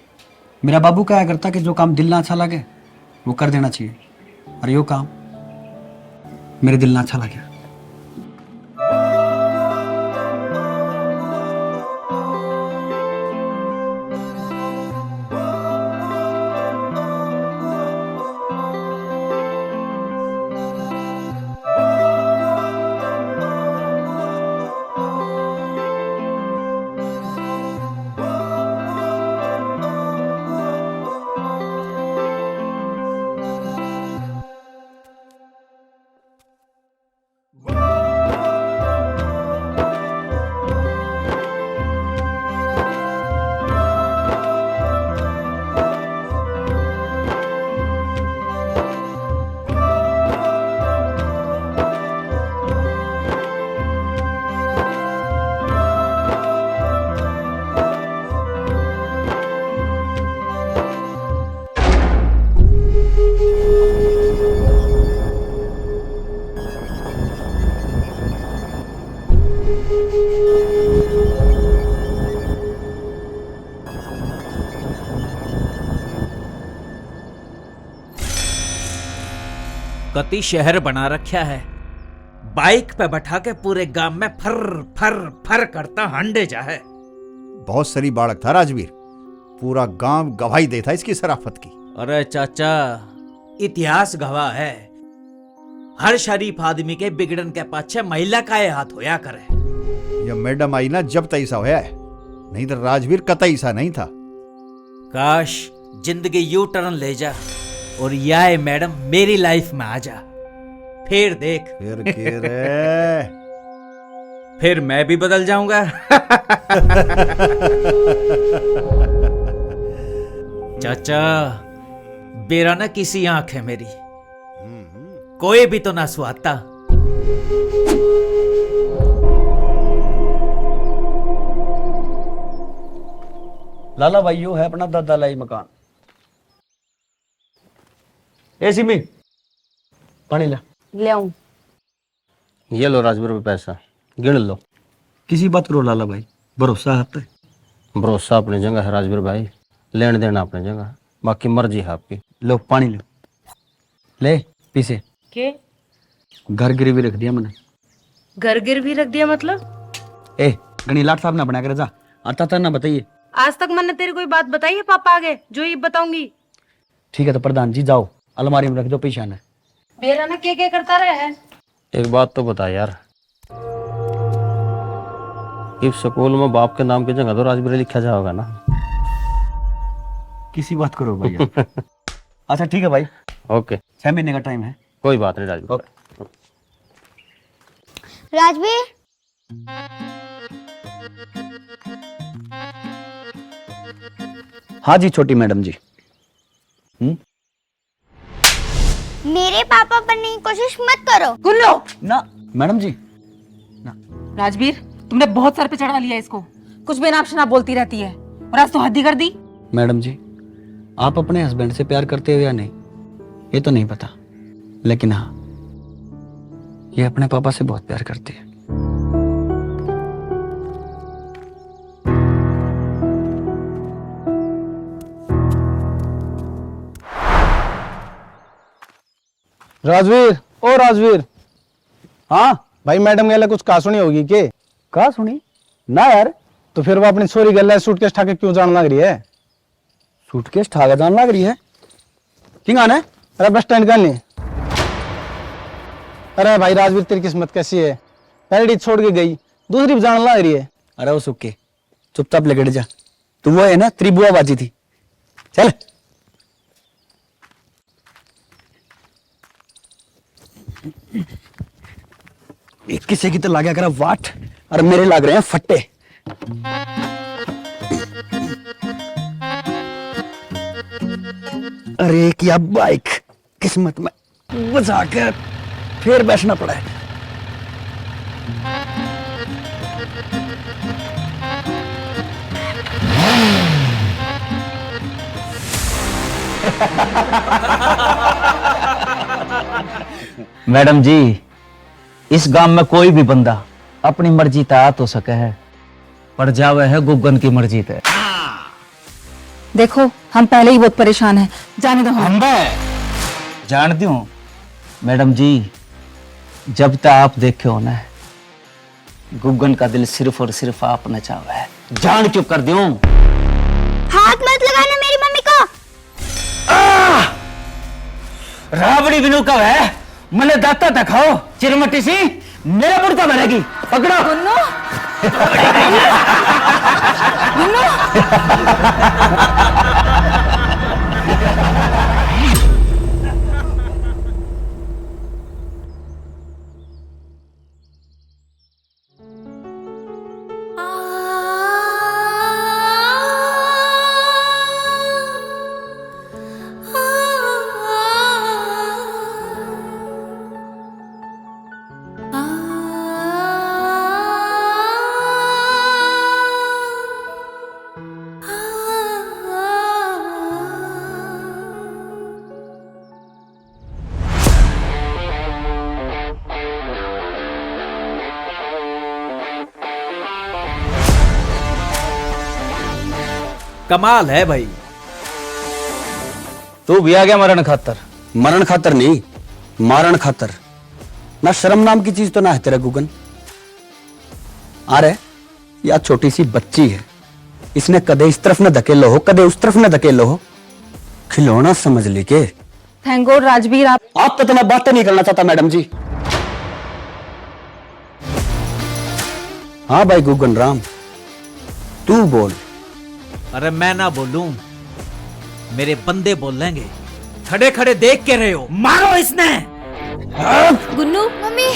मेरा बाबू क्या करता कि जो काम दिल ना अच्छा लगे वो कर देना चाहिए, और यो काम मेरे दिल ना अच्छा लगे। कति शहर बना रखा है, बाइक पे बैठा के पूरे गांव में फर फर फर करता हंडे जा है। बहुत सरी बालक था राजवीर, पूरा गांव गवाही देता इसकी शराफत की। अरे चाचा, इतिहास गवाह है, हर शरीफ आदमी के बिगड़न के पाछे महिला का ये हाथ होया करे। ये मैडम आई ना जब तैसा होया है, नहीं तो राजवीर कतई सा नहीं था। काश जिंदगी यू टर्न ले जा और यह मैडम मेरी लाइफ में आ जा, फिर देख। फिर के रे फिर मैं भी बदल जाऊंगा। चाचा, बेरा ना किसी आंख है मेरी, कोई भी तो ना सुहाता। लाला भाई यो है अपना दादा लाई मकान। ए सिमी पानी ला। ले आऊं। ये लो राजवीर पे पैसा, गिन लो। किसी बात करो लाला भाई, भरोसा है पे। भरोसा अपनी जगह है राजवीर भाई, लेन देना अपनी जगह, बाकी मर्जी है आपकी। लो पानी लो, ले पीछे के घर गिरवी रख दिया मैंने। घर गिरवी रख दिया मतलब? ए गणी लाट साहब ना बना कर जा, आता था ना बताइए। आज तक मैंने तेरी कोई बात बताई है पापा आगे जो ये बताऊंगी? ठीक है तो प्रधान जी जाओ, अलमारी में रख दो पैसा ने। बेरा ना क्या करता रहे है? एक बात तो बता यार, इस स्कूल में बाप के नाम की जगह तो राजवीर लिखा जाएगा ना? किसी बात करो भैया। अच्छा ठीक है भाई, ओके। 6 महीने का टाइम है। कोई बात नहीं राजवीर। राजवीर, हाँ जी छोटी मैडम जी। मेरे पापा बनने की कोशिश मत करो। गुल्लो, ना मैडम जी। राजवीर, तुमने बहुत सर पे चढ़ा लिया इसको, कुछ बेनाम शनाब बोलती रहती है और आज तो हद ही कर दी। मैडम जी, आप अपने हस्बैंड से प्यार करते हो या नहीं ये तो नहीं पता, लेकिन हाँ ये अपने पापा से बहुत प्यार करती है। राजवीर, ओ राजवीर। हाँ भाई मैडम गैला कुछ कहा सुनी होगी के? कहा सुनी ना यार। तो फिर वो अपनी छोरी गैला सूटकेस ठाके क्यों जान लग रही है? सूटकेस ठाका जान लग रही है? किंग आना है? अरे बस स्टैंड का नहीं। अरे भाई राजवीर, तेरी किस्मत कैसी है, पहली छोड़ के गई, दूसरी भी जान लग रही है। अरे वो सुक्के चुपचाप लेके जा, तू वो है ना त्रिभुआ बाजी थी। चल किसी की तो लाग्या करा वाट और मेरे लाग रहे हैं फट्टे। अरे क्या बाइक किस्मत में बजा कर फिर बैठना पड़ा है। मैडम जी, इस गांव में कोई भी बंदा अपनी मर्जी ता तो सके है, पर जावे है गुग्गन की मर्जी ते। देखो, हम पहले ही बहुत परेशान हैं, जाने दो हमें। जान दूं मैडम जी, जब तक आप देखे हो ना, गुग्गन का दिल सिर्फ और सिर्फ आप न चाहे है। जान चुप कर दूं। हाथ मत लगाना मेरी मम्मी को। राबड़ी बिनु का है, मैंने दाता दिखाओ चिरमटी सी मेरा मुर्दा बनेगी। पकड़ो गुन्नू। कमाल है भाई। तू भी आ गया मरण खातर। मरण खातर नहीं, मारण खातर। ना शर्म नाम की चीज तो ना है तेरा गुगन। अरे या छोटी सी बच्ची है, इसने कदे इस तरफ न धकेलो हो, कदे उस तरफ न धकेलो हो, खिलौना समझ ली के। थैंक गॉड राजवीर, आप तो मैं बातें नहीं करना चाहता मैडम जी। हाँ भाई गुगन राम, तू बोल। अरे मैं ना बोलूं, मेरे बंदे बोलेंगे। खड़े खड़े देख के रहे हो, मारो इसने। गुन्नू मम्मी।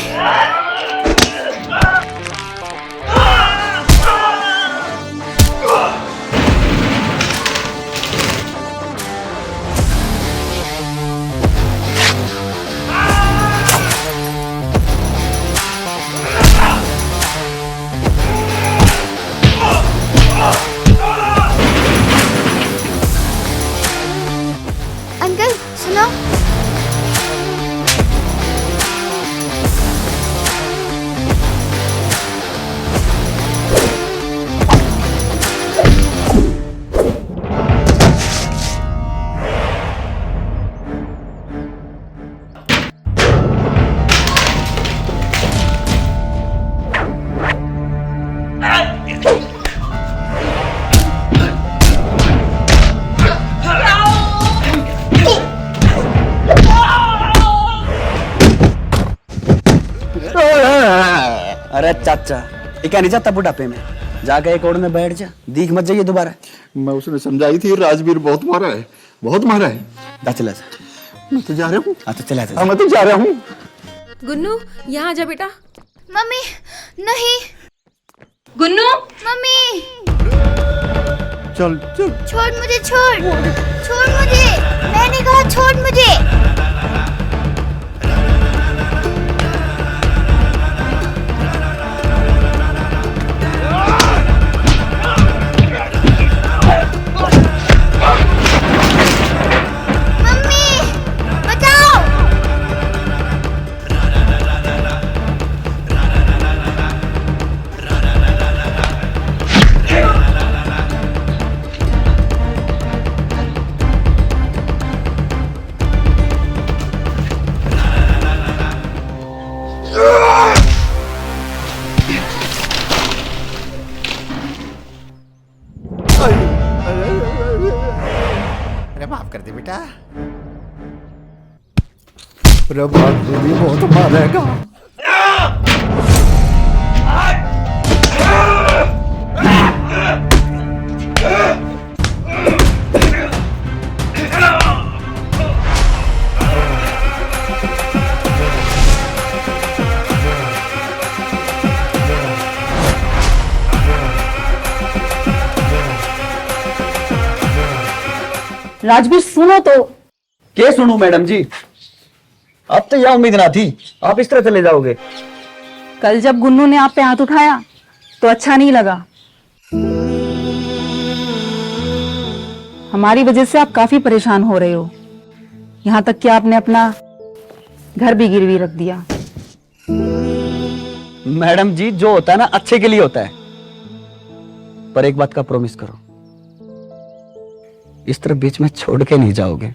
अरे चाचा ये क्या नहीं चाहता बुढ़ापे में, जाके एक ओर में बैठ जा, दिख मत जाइए दोबारा। मैं उसने समझाई थी राजवीर बहुत मारा है, बहुत मारा है। जा चला जा। मैं तो जा रहा हूँ। हाँ तो चला जा। हाँ मैं तो जा रहा हूँ। गुन्नू यहाँ जा बेटा। मम्मी नहीं। गुन्नू मम्मी चल चल। छोड़ मुझे, छोड़ छोड़ मुझे, मैंने कहा छोड़ मुझे। मम्मी बचाओ। अरे माफ कर दे बेटा। अरे बाप रे, बहुत मारेगा। राजवीर सुनो तो। क्या सुनूं मैडम जी, अब तो यह उम्मीद ना थी आप इस तरह चले जाओगे। कल जब गुन्नू ने आप पे हाथ उठाया तो अच्छा नहीं लगा। हमारी वजह से आप काफी परेशान हो रहे हो, यहाँ तक कि आपने अपना घर भी गिरवी रख दिया। मैडम जी जो होता है ना अच्छे के लिए होता है, पर एक बात का प्रॉमिस करो, इस तरह बीच में छोड़ के नहीं जाओगे।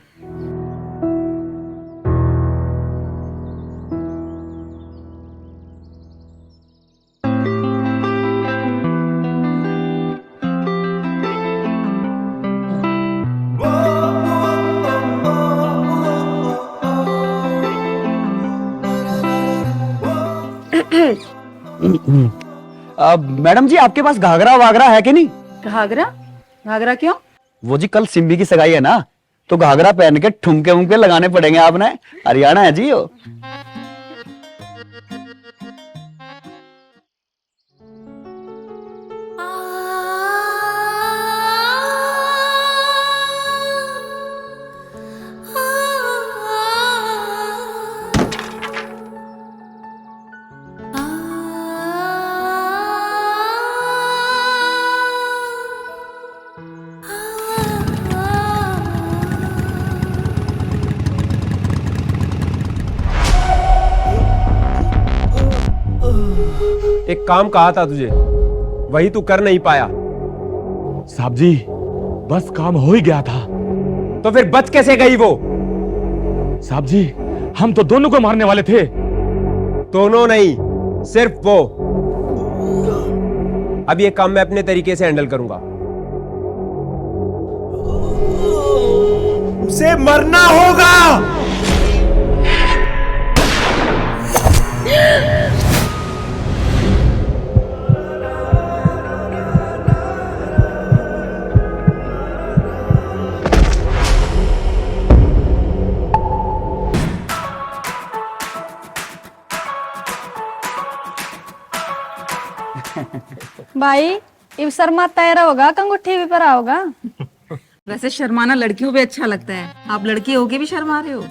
मैडम जी आपके पास घाघरा वागरा है कि नहीं? घाघरा? घाघरा क्यों? वो जी कल सिम्बी की सगाई है ना, तो घाघरा पहन के ठुमके उमके लगाने पड़ेंगे आपने। हरियाणा है जी वो। एक काम कहा था तुझे, वही तू कर नहीं पाया। साहब जी बस काम हो ही गया था। तो फिर बच कैसे गई वो? साहब जी हम तो दोनों को मारने वाले थे। दोनों नहीं, सिर्फ वो। अब ये काम मैं अपने तरीके से हैंडल करूंगा। उसे मरना होगा। भाई इब शर्मा तैरा होगा, कंगूठी भी परा होगा। वैसे शर्माना लड़कियों पे अच्छा लगता है, आप लड़की होके भी शर्मा रहे हो।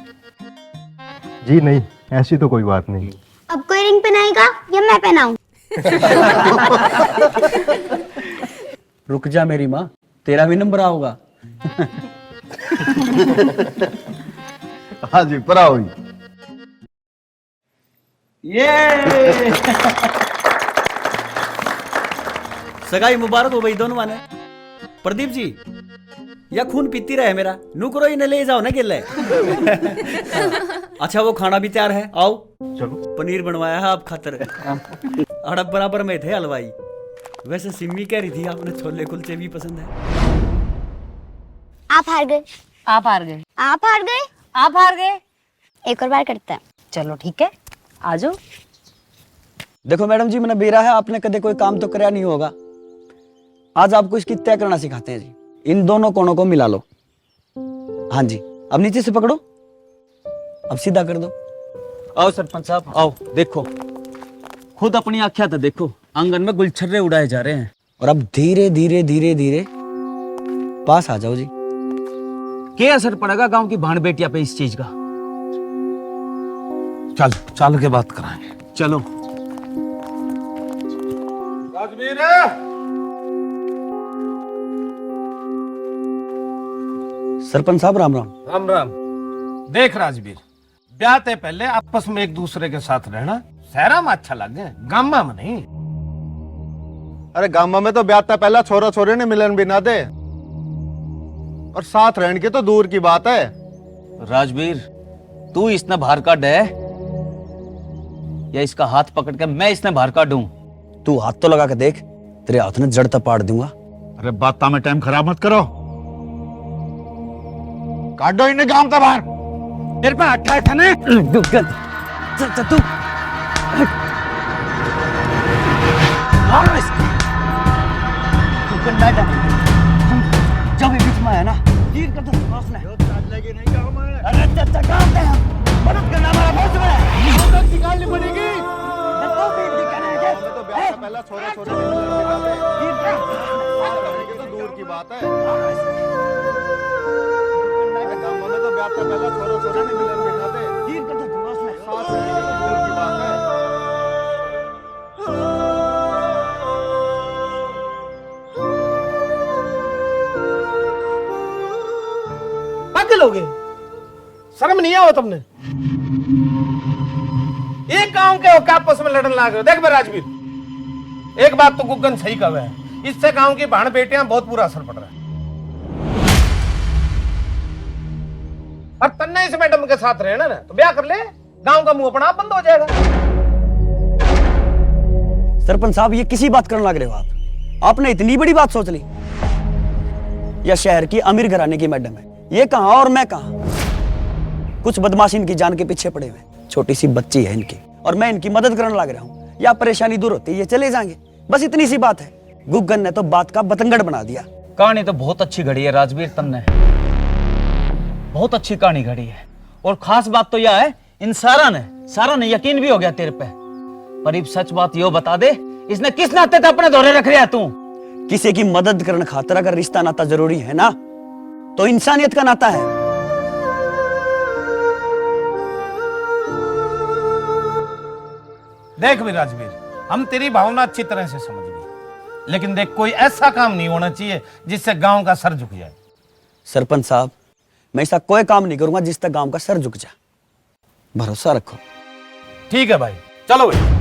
जी नहीं, ऐसी तो कोई बात नहीं। अब कोई रिंग पहनाएगा या मैं पहनाऊं? रुक जा मेरी माँ, तेरा भी नंबर आओगा। हाँ जी परा हुई। ये सगाई मुबारक हो भाई दोनों माने। प्रदीप जी या खून पीती रहे मेरा, नुकरो इन्हें ले जाओ ना गिल्ले। अच्छा वो खाना भी तैयार है, आओ। चलो। पनीर बनवाया है आप खातर। अड़ब बराबर में थे हलवाई। वैसे सिम्मी कह रही थी आपने छोले कुलचे भी पसंद है। आप हार गए। आप हार गए। आप हार गए। आप हार गए। एक और बार करते हैं। चलो ठीक है, आ जाओ। देखो मैडम जी, मैंने बेरा है, आपने कदे कोई काम तो कराया नहीं होगा। आज आपको इसकी तय करना सिखाते हैं जी। इन दोनों कोनों को मिला लो। हाँ जी, अब नीचे से पकड़ो, अब सीधा कर दो। आओ सरपंच साहब, आओ देखो, खुद अपनी आंखें तो देखो, आंगन में गुलछर्रे उड़ाए जा रहे हैं। और अब धीरे धीरे धीरे धीरे पास आ जाओ जी। क्या असर पड़ेगा गांव की भाण बेटिया पे इस चीज का? चल चल के बात कराएंगे। चलो राजवीर, सरपंच साहब राम राम। राम राम। देख राजवीर, ब्याह ते पहले आपस में एक दूसरे के साथ रहना शहरा में अच्छा लगे, गामा में नहीं। अरे गामा में तो ब्याह था पहला छोरा छोरे ने मिलन भी ना दे, और साथ रहने की तो दूर की बात है। राजवीर, तू इसने बाहर काट है या इसका हाथ पकड़ के मैं इसने बाहर काटूं? तू हाथ तो लगा के देख, तेरे हाथ ने जड़ तक पाड़ दूंगा। अरे बात में टाइम खराब मत करो, काटो इन्हें गांव का बाहर। मेरे पे अट्ठा था ना गुग्गन, तू गुग्गन मैडम जब बीच में है ना, तीर कर दो उसने। अरे चाचा काम है, मदद करना हमारा बहुत बड़ा है, मदद निकालनी पड़ेगी। तो ब्याह था पहला छोरा छोरे ने मिलन भी ना दे, साथ रहने की तो दूर की बात है। गामा में तो ब्याह था पहला छोरा छोरे ने मिलन भी ना दे, तीर कर दो उसने। साथ रहने की तो दूर की बात है। पागल हो गए, शर्म नहीं आओ तुमने? एक गांव के होकर आपस में लड़ने लग रहे हो। देख बे राजवीर, एक बात तो गुग्गन सही कहा है, इससे गांव की भाण बेटियां बहुत बुरा असर पड़ रहा है। और तन्ने इस मैडम के साथ रहना ना तो ब्याह कर ले, गांव का मुंह अपना आप बंद हो जाएगा। सरपंच साहब, ये किसी बात करने लग रहे हो आप? आपने इतनी बड़ी बात सोच ली? यह शहर की अमीर घराने की मैडम है, ये कहां और मैं कहां? कुछ बदमाश इनकी जान के पीछे पड़े हुए, छोटी सी बच्ची है इनकी, और मैं इनकी मदद करने लग रहा हूं। या परेशानी दूर होती है, ये चले जाएंगे, बस इतनी सी बात है। गुग्गन ने तो बात का बतंगड़ बना दिया। कहानी तो बहुत अच्छी घड़ी है राजवीर, तुमने बहुत अच्छी कहानी घड़ी है। और खास बात तो यह है, इन सारा ने यकीन भी हो गया तेरे पे। पर अब सच बात यो बता दे, इसने किस नाते ते अपने दौरे रख रहा तू? किसी की मदद करने खातिर अगर रिश्ता नाता जरूरी है ना, तो इंसानियत का नाता है। देख भी राजवीर, हम तेरी भावना अच्छी तरह से समझ गए, लेकिन देख कोई ऐसा काम नहीं होना चाहिए जिससे गांव का सर झुक जाए। सरपंच साहब, मैं ऐसा कोई काम नहीं करूंगा जिससे गांव का सर झुक जाए, भरोसा रखो। ठीक है भाई, चलो भाई।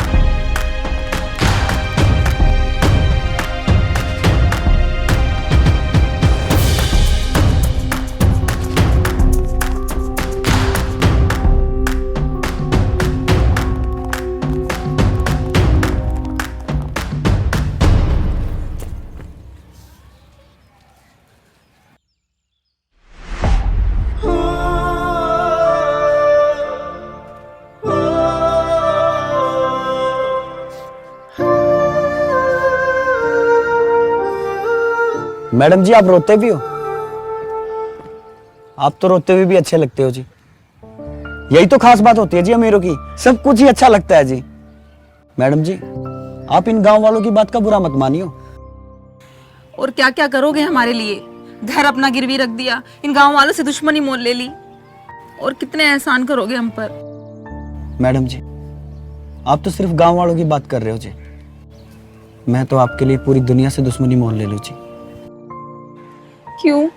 मैडम जी, आप रोते भी हो? आप तो रोते हुए भी अच्छे लगते हो जी। यही तो खास बात होती है जी अमीरों की, सब कुछ ही अच्छा लगता है जी। मैडम जी, आप इन गांव वालों की बात का बुरा मत मानियो। और क्या क्या करोगे हमारे लिए? घर अपना गिरवी रख दिया, इन गांव वालों से दुश्मनी मोल ले ली, और कितने एहसान करोगे हम पर? मैडम जी, आप तो सिर्फ गांव वालों की बात कर रहे हो जी, मैं तो आपके लिए पूरी दुनिया से दुश्मनी मोल ले लूं जी। क्यों?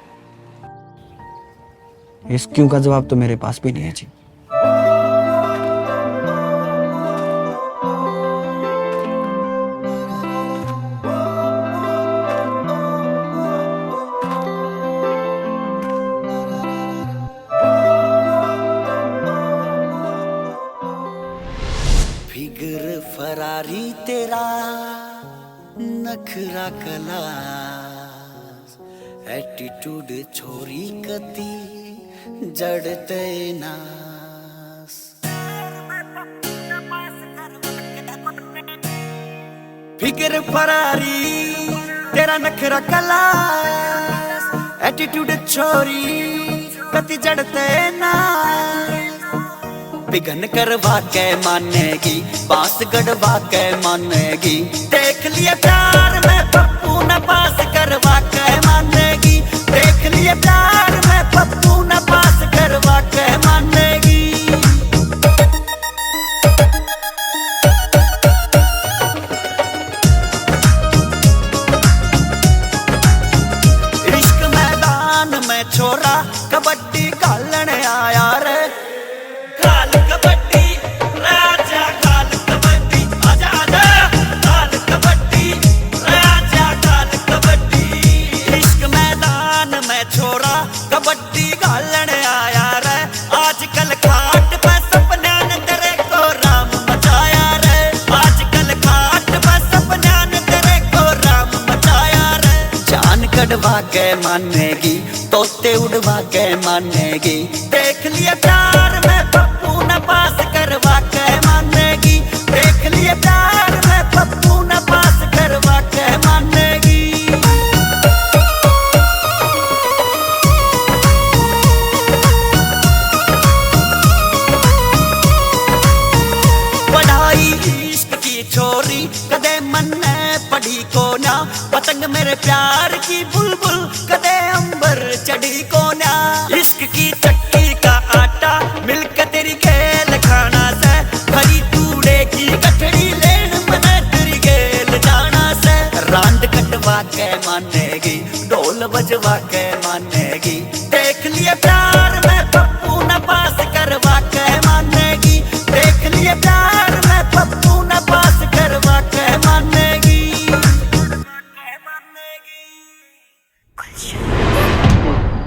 इस क्यों का जवाब तो मेरे पास भी नहीं है जी। फिगर फरारी तेरा नखरा कला, एटीट्यूड छोरी कती जड़ते नास। फिकर फरारी तेरा नखरा कलास एटीट्यूड छोरी कति जड़ते ना बिगन करवा के मानेगी बांस गढ़वा के मानेगी देख लिया प्यार में पप्पू न पास करवा के मानेगी देख लिया प्यार में पप्पू न पास करवा के मानेगी इश्क मैदान में छोरा कबड्डी खेलने आया रे खाल कबड्डी राजा खाल कबड्डी आजा आजा खाल कबड्डी राजा खाल कबड्डी इश्क मैदान में छोरा कबड्डी खेलने आया रे आजकल खाट पे सपना ने तेरे को राम मचाया रे आजकल खाट पे सपना ने तेरे को राम मचाया रे जान कढ़वा के मानेगी तोते उड़वा के मानेगी देख लिया प्यार में पप्पू न पास करवा के मानेगी देख लिया प्यार में पप्पू न पास करवा के मानेगी पढ़ाई इश्क की छोरी कदे मन में पढ़ी को ना पतंग मेरे प्यार की बुलबुल कदे अंबर चढ़ी को ना इश्क की चक्की का आटा मिलकर तेरी खेल खाना से भरी तूड़े की कठड़ी लेन मने तेरी गेल जाना से रांड कटवा के मानेगी ढोल बजवा के मानेगी देख लिया प्यार में पप्पू न पास करवा के मानेगी देख लिया प्यार में पप्पू न पास करवा के मानेगी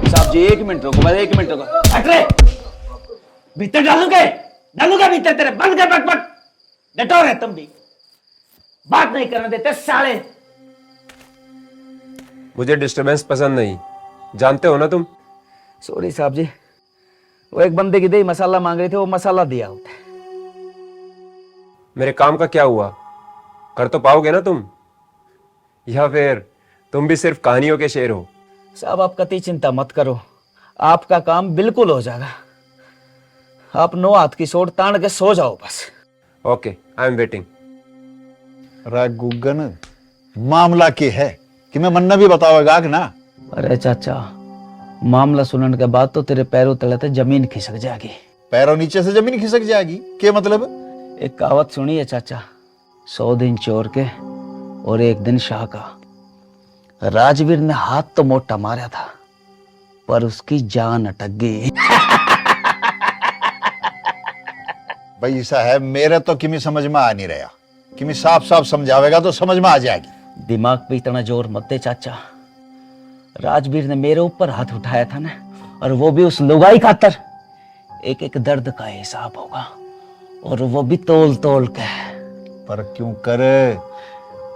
साहब जी 1 मिनट रुको बस 1 मिनट रुको हट रे भीतर डालूंगा भीतर तेरे बंद कर बक बक डटोर है तुम भी बात नहीं करने देते साले मुझे डिस्टरबेंस पसंद नहीं, जानते हो ना तुम। सॉरी साहब जी, वो एक बंदे की दही मसाला मांग रहे थे, वो मसाला दिया होता है। मेरे काम का क्या हुआ, कर तो पाओगे ना तुम, या फिर तुम भी सिर्फ कहानियों के शेर हो। साहब आप कतई चिंता मत करो, आपका काम बिल्कुल हो जाएगा। आप 9 हाथ की सोट तान के सो जाओ बस। Okay, I am waiting. Guggan मामला क्या है कि मैं मन्ना भी बताओगा कि ना। अरे चाचा, मामला सुनने के बाद तो तेरे पैरों तले से जमीन खिसक जाएगी। पैरों नीचे से जमीन खिसक जाएगी, क्या मतलब? एक कहावत सुनी है चाचा, 100 दिन चोर के और 1 दिन शाह का। राजवीर ने हाथ तो मोटा मारा था, पर उसकी जान अटक गई। भाई ऐसा है, मेरे तो किमी समझ में आ नहीं रहा। किमी साफ साफ समझावेगा तो समझ में आ जाएगी। दिमाग पे इतना जोर मत दे चाचा। राजवीर ने मेरे ऊपर हाथ उठाया था ना, और वो भी उस लुगाई खातर। एक एक दर्द का हिसाब होगा, और वो भी तोल तोल के। पर क्यों करे?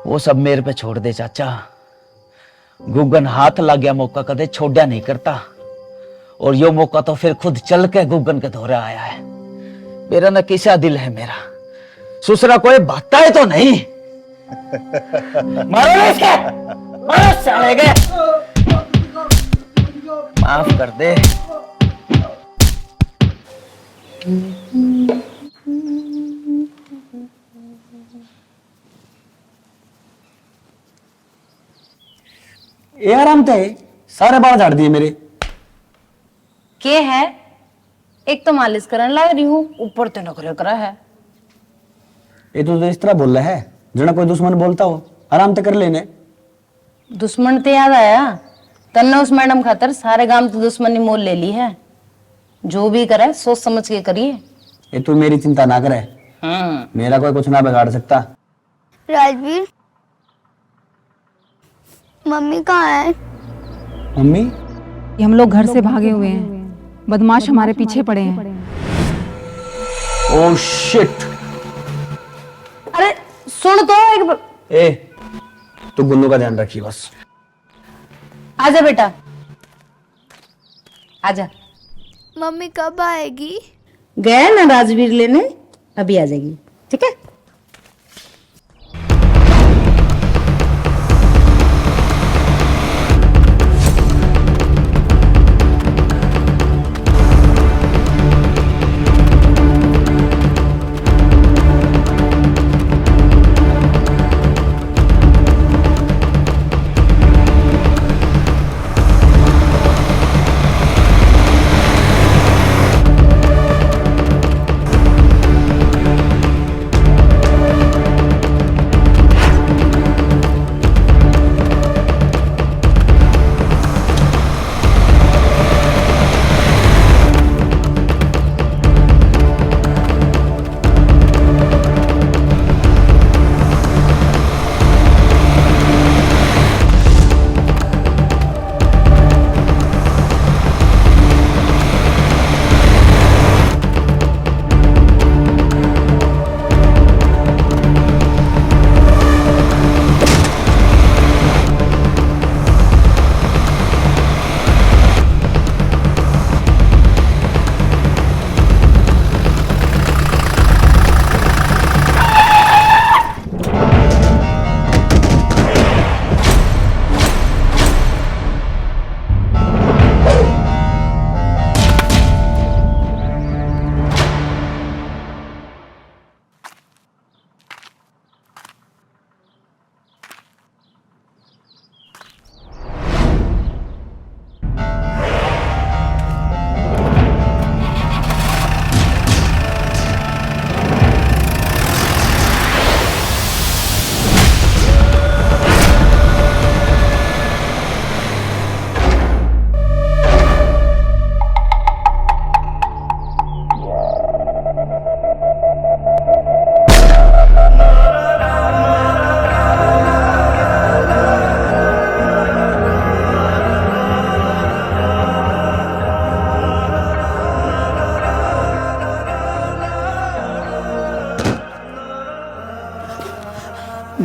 वो सब मेरे पे छोड़ दे चाचा। गुग्गन हाथ लग गया मौका कदे छोड़ा नहीं करता, और यो मौका तो फिर खुद चल के गुग्गन के धोरे आया है। मेरा न किसा दिल है मेरा, सुसरा कोई भाता है तो नहीं। मारो इसके, मारो साले के। माफ कर दे। ये आराम थे, सारे बाल झाड़ दिए मेरे। के है? एक तो मालिश करने लग रही हूँ, ऊपर तो नखरे करा है। ये तो इस तरह बोल रहा है जना कोई दुश्मन बोलता हो। आराम से कर लेने। दुश्मन ते याद आया, तन्ने उस मैडम खातर सारे गांव तो दुश्मनी मोल ले ली है। जो भी करे सोच समझ के करिए। ये तू मेरी चिंता ना करे, मेरा कोई कुछ ना बिगाड़ सकता। राजवीर, मम्मी कहाँ है? मम्मी? ये हम लोग घर से भागे हुए हैं, बदमाश हमारे पीछे पड़े हैं। Oh shit. अरे सुन तो एक ए, तू गुन्नू का ध्यान रखिए बस। आजा बेटा, आजा। मम्मी कब आएगी? गया ना राजवीर लेने, अभी आ जाएगी, ठीक है?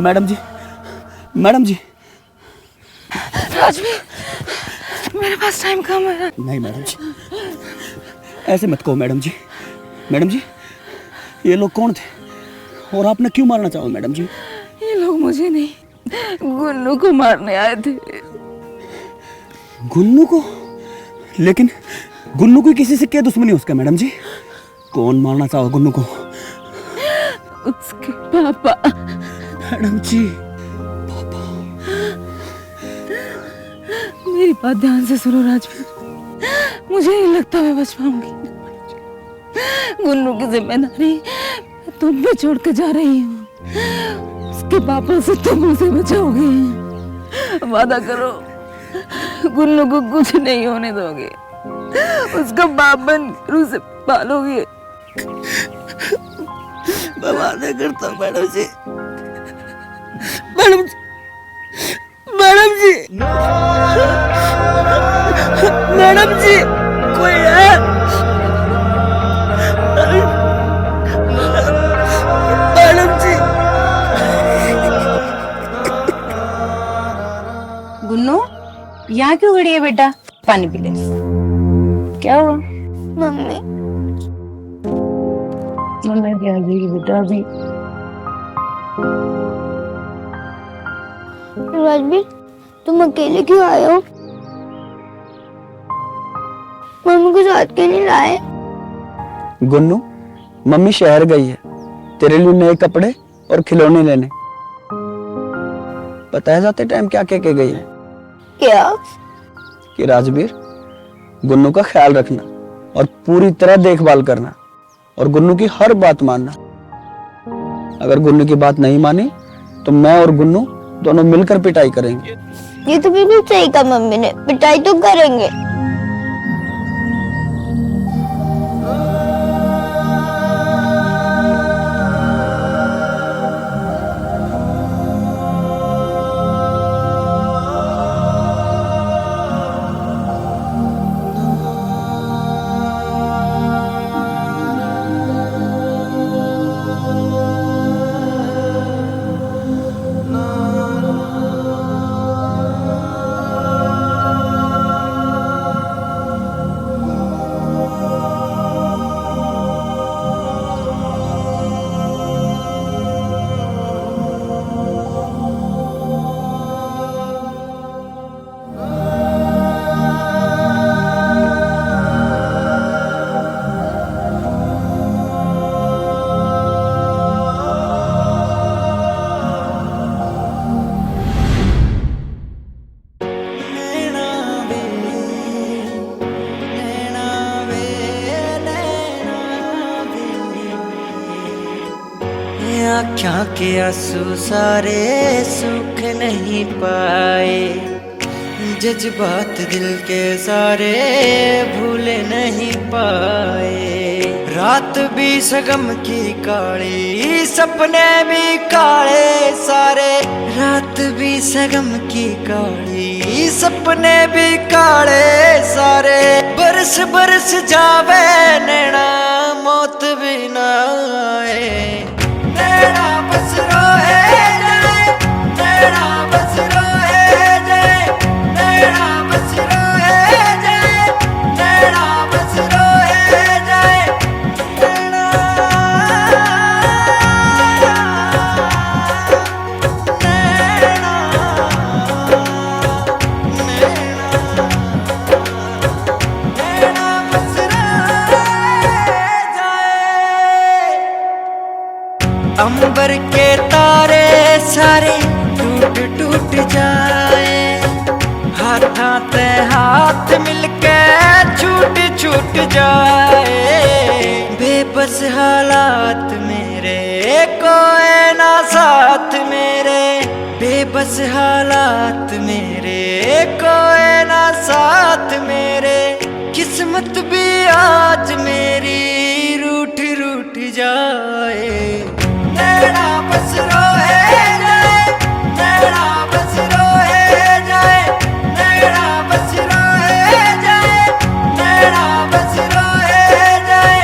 मैडम जी, मैडम जी। राजवीर, मेरे पास टाइम कम है। नहीं मैडम जी, ऐसे मत कहो मैडम जी। मैडम जी, ये लोग कौन थे और आपने क्यों मारना चाहो मैडम जी? ये लोग मुझे नहीं, गुन्नू को मारने आए थे। गुन्नू को? लेकिन गुन्नू की किसी से क्या दुश्मनी उसका मैडम जी? कौन मारना चाहो गुन्नू को? उसके पापा। मैडम जी, मेरी बात ध्यान से सुनो राजवीर, मुझे नहीं लगता मैं बच पाऊंगी। गुन्नू की जिम्मेदारी मैं तुम पे छोड़ के जा रही हूँ। उसके पापा से तुम उसे बचाओगे, वादा करो। गुन्नू को कुछ नहीं होने दोगे, उसका बाप बनकर उसे पालोगे। मैं वादा करता हूँ मैडम जी। मैडम जी, मैडम जी, मैडम जी, कोई है? मैडम जी। गुन्नू, यहाँ क्यों खड़ी है बेटा? पानी पी ले। क्या हुआ? मम्मी, मम्मी भी आ जाएगी बेटा अभी। राजवीर, तुम अकेले क्यों आए हो? मम्मी को साथ क्यों नहीं लाए? गुन्नू, मम्मी शहर गई है तेरे लिए नए कपड़े और खिलौने लेने। बताया जाते टाइम क्या कह के गई है? क्या? कि राजवीर, गुन्नू का ख्याल रखना और पूरी तरह देखभाल करना और गुन्नू की हर बात मानना। अगर गुन्नू की बात नहीं मानी तो मैं और गुन्नू दोनों मिलकर पिटाई करेंगे। ये तो बिल्कुल सही कहा मम्मी ने, पिटाई तो करेंगे। आँखों के आंसू सारे सूख नहीं पाए, जज्बात दिल के सारे भूल नहीं पाए। रात भी सगम की काली, सपने भी काले सारे। रात भी सगम की काली, सपने भी काले सारे। बरस बरस जावे नैना, मौत भी ना आए। नैना बस रोए जाए, नैना बस रोए जाए, नैना बस रोए जाए, नैना बस रोए जाए। अंबर के तारे सारे टूट टूट जाए, हाथ हाथ मिलके छूट छूट जाए। बेबस हालात मेरे, कोई ना साथ मेरे। बेबस हालात मेरे, कोई ना साथ मेरे। किस्मत भी आज मेरी रूठ रूठ जाए। नैना बस रोए जाए, नैना बस रोए जाए, नैना बस रोए जाए, नैना बस रोए जाए।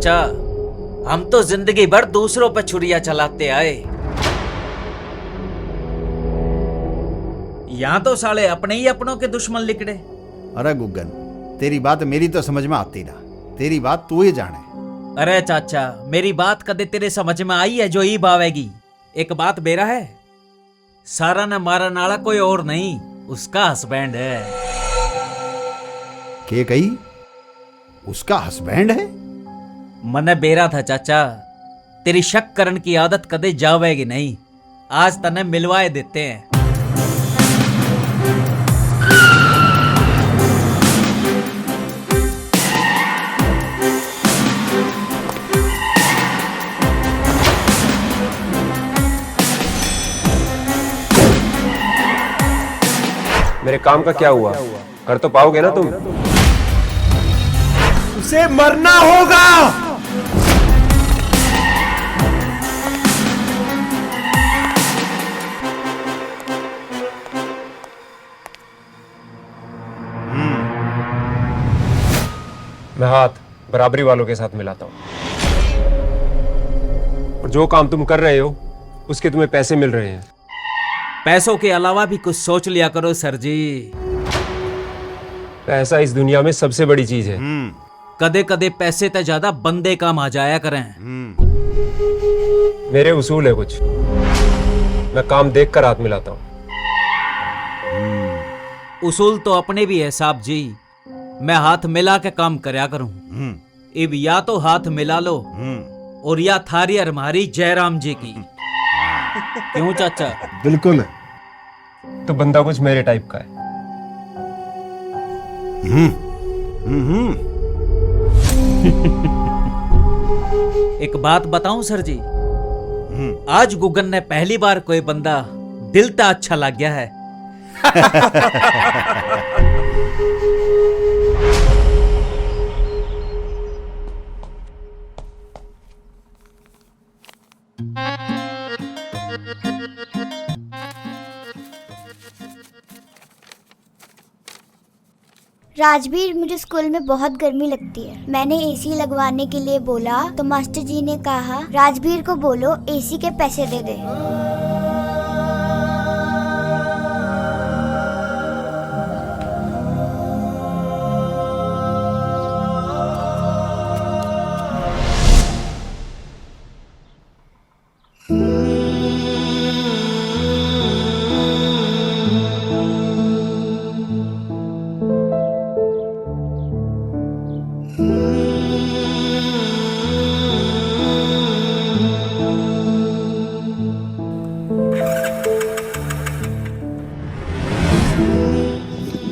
चाचा, हम तो जिंदगी भर दूसरों पर छुरियां चलाते आए, यहाँ तो साले अपने ही अपनों के दुश्मन लिकड़े। अरे गुग्गन, तेरी बात मेरी तो समझ में आती ना, तेरी बात तू ही जाने। अरे चाचा, मेरी बात कदे तेरे समझ में आई है जो ही भावेगी? एक बात बेरा है, सारा ने मारा नाला कोई और नहीं, उसका हस्बैंड है। के कही? उसका हस्बैंड है? मने बेरा था चाचा, तेरी शक करन की आदत कदे जावेगी नहीं, आज तने मिलवाए देते हैं। मेरे काम का क्या हुआ? कर तो पाओगे ना तुम? उसे मरना होगा। मैं हाथ बराबरी वालों के साथ मिलाता हूं, और जो काम तुम कर रहे हो उसके तुम्हें पैसे मिल रहे हैं। पैसों के अलावा भी कुछ सोच लिया करो सर जी। पैसा इस दुनिया में सबसे बड़ी चीज है। कदे कदे पैसे तो ज्यादा बंदे काम आ जाया करें। मेरे उसूल है कुछ, मैं काम देख कर हाथ मिलाता हूं। उसूल तो अपने भी है साहब जी, मैं हाथ मिला के काम करया करूं। अब या तो हाथ मिला लो और या थारी और हमारी जयराम जी की। क्यों चाचा? बिल्कुल। तो बंदा कुछ मेरे टाइप का है। एक बात बताऊं सर जी, आज गुगन ने पहली बार कोई बंदा दिल ता अच्छा लग गया है। राजवीर, मुझे स्कूल में बहुत गर्मी लगती है। मैंने एसी लगवाने के लिए बोला तो मास्टर जी ने कहा राजवीर को बोलो एसी के पैसे दे दे।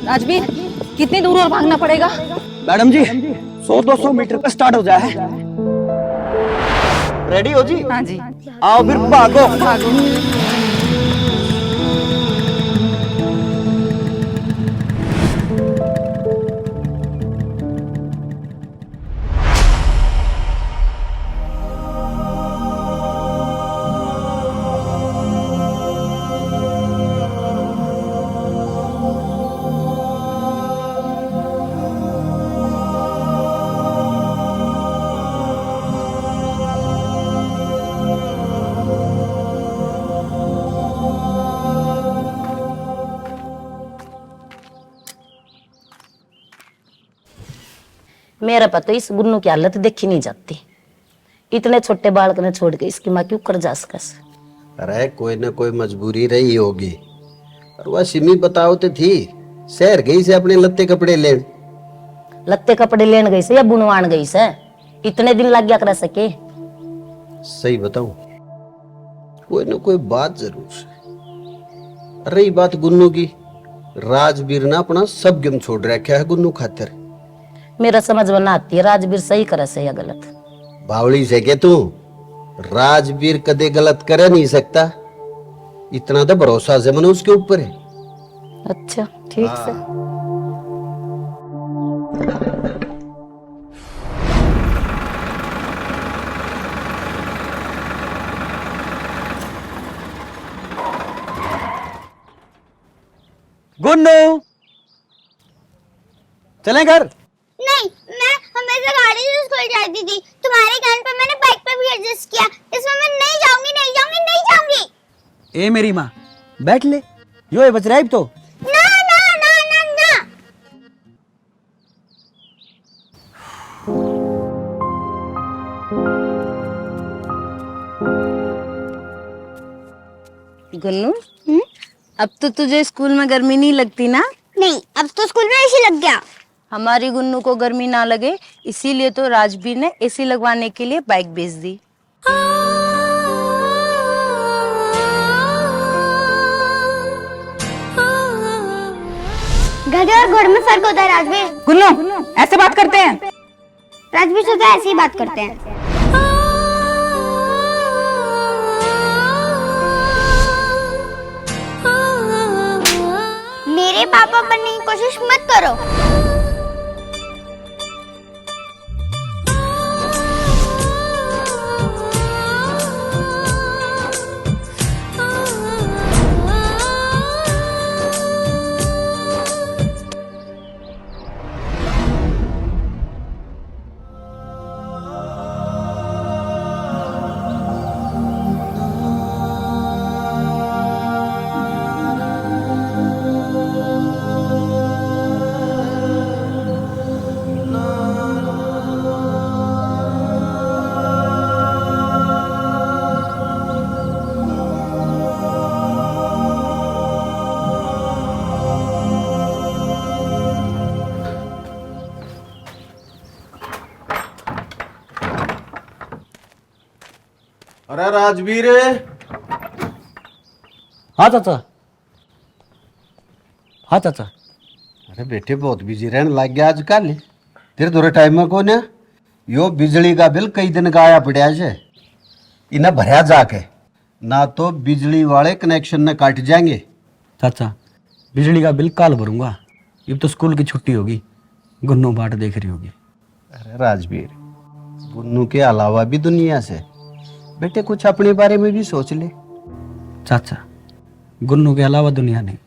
राजवीर, कितनी दूर और भागना पड़ेगा? मैडम जी 100-200 मीटर पे स्टार्ट हो जाए। रेडी हो जी? हाँ जी। आओ फिर भागो। मेरे पर तो इस गुन्नू की हालत देखी नहीं जाती। इतने छोटे बालक ने छोड़ के इसकी माँ क्यों कर जा सकस? अरे कोई ना कोई मजबूरी रही होगी। और वह सिमी बताओ तो थी, शहर गई से अपने लत्ते कपड़े लेन। लत्ते कपड़े लेन गई से या बुनवान गई से? इतने दिन लग गया कर सके? सही बताऊं, कोई ना कोई बात जरूर है। रही बात गुन्नू की, राजवीर ने अपना सब गम छोड़ रखा है गुन्नू खातिर। मेरा समझ में ना आती है राजवीर सही करे से या गलत। बावली से के तू, राजवीर कदे गलत कर नहीं सकता, इतना तो भरोसा जमन उसके ऊपर है। अच्छा ठीक से। गुन्नू चलें घर? नहीं, मैं हमेशा गाड़ी से स्कूल जाती थी। तुम्हारे कहने पर मैंने बाइक पे भी एडजस्ट किया। इसमें मैं नहीं जाऊंगी, नहीं जाऊंगी, नहीं जाऊंगी। ए मेरी माँ, बैठ ले, यो है बच रहा है तो। ना ना ना ना ना। गुन्नू, अब तो तुझे स्कूल में गर्मी नहीं लगती ना? नहीं, अब तो स्कूल में एसी लग गया। हमारी गुन्नू को गर्मी ना लगे इसीलिए तो राजबीर ने एसी लगवाने के लिए बाइक बेच दी। गधे और घोड़े में फर्क होता है राजबीर। गुन्नू, ऐसे बात करते हैं? राजबीर से तो ऐसी ही बात करते हैं। मेरे पापा बनने की कोशिश मत करो। अरे राजवीर। हाँ चाचा। हाँ चाचा। अरे बेटे बहुत बिजी रहने लग गया आजकल। तेरे थोड़े टाइम में कौन है यो बिजली का बिल कई दिन का आया पड़ा है। इन्हें भरा जाके ना तो बिजली वाले कनेक्शन न काट जाएंगे। चाचा बिजली का बिल कल भरूंगा, अब तो स्कूल की छुट्टी होगी, गुन्नू बाट देख रही होगी। अरे राजवीर, गुन्नू के अलावा भी दुनिया से बेटे कुछ अपने बारे में भी सोच ले। चाचा गुन्नू के अलावा दुनिया नहीं,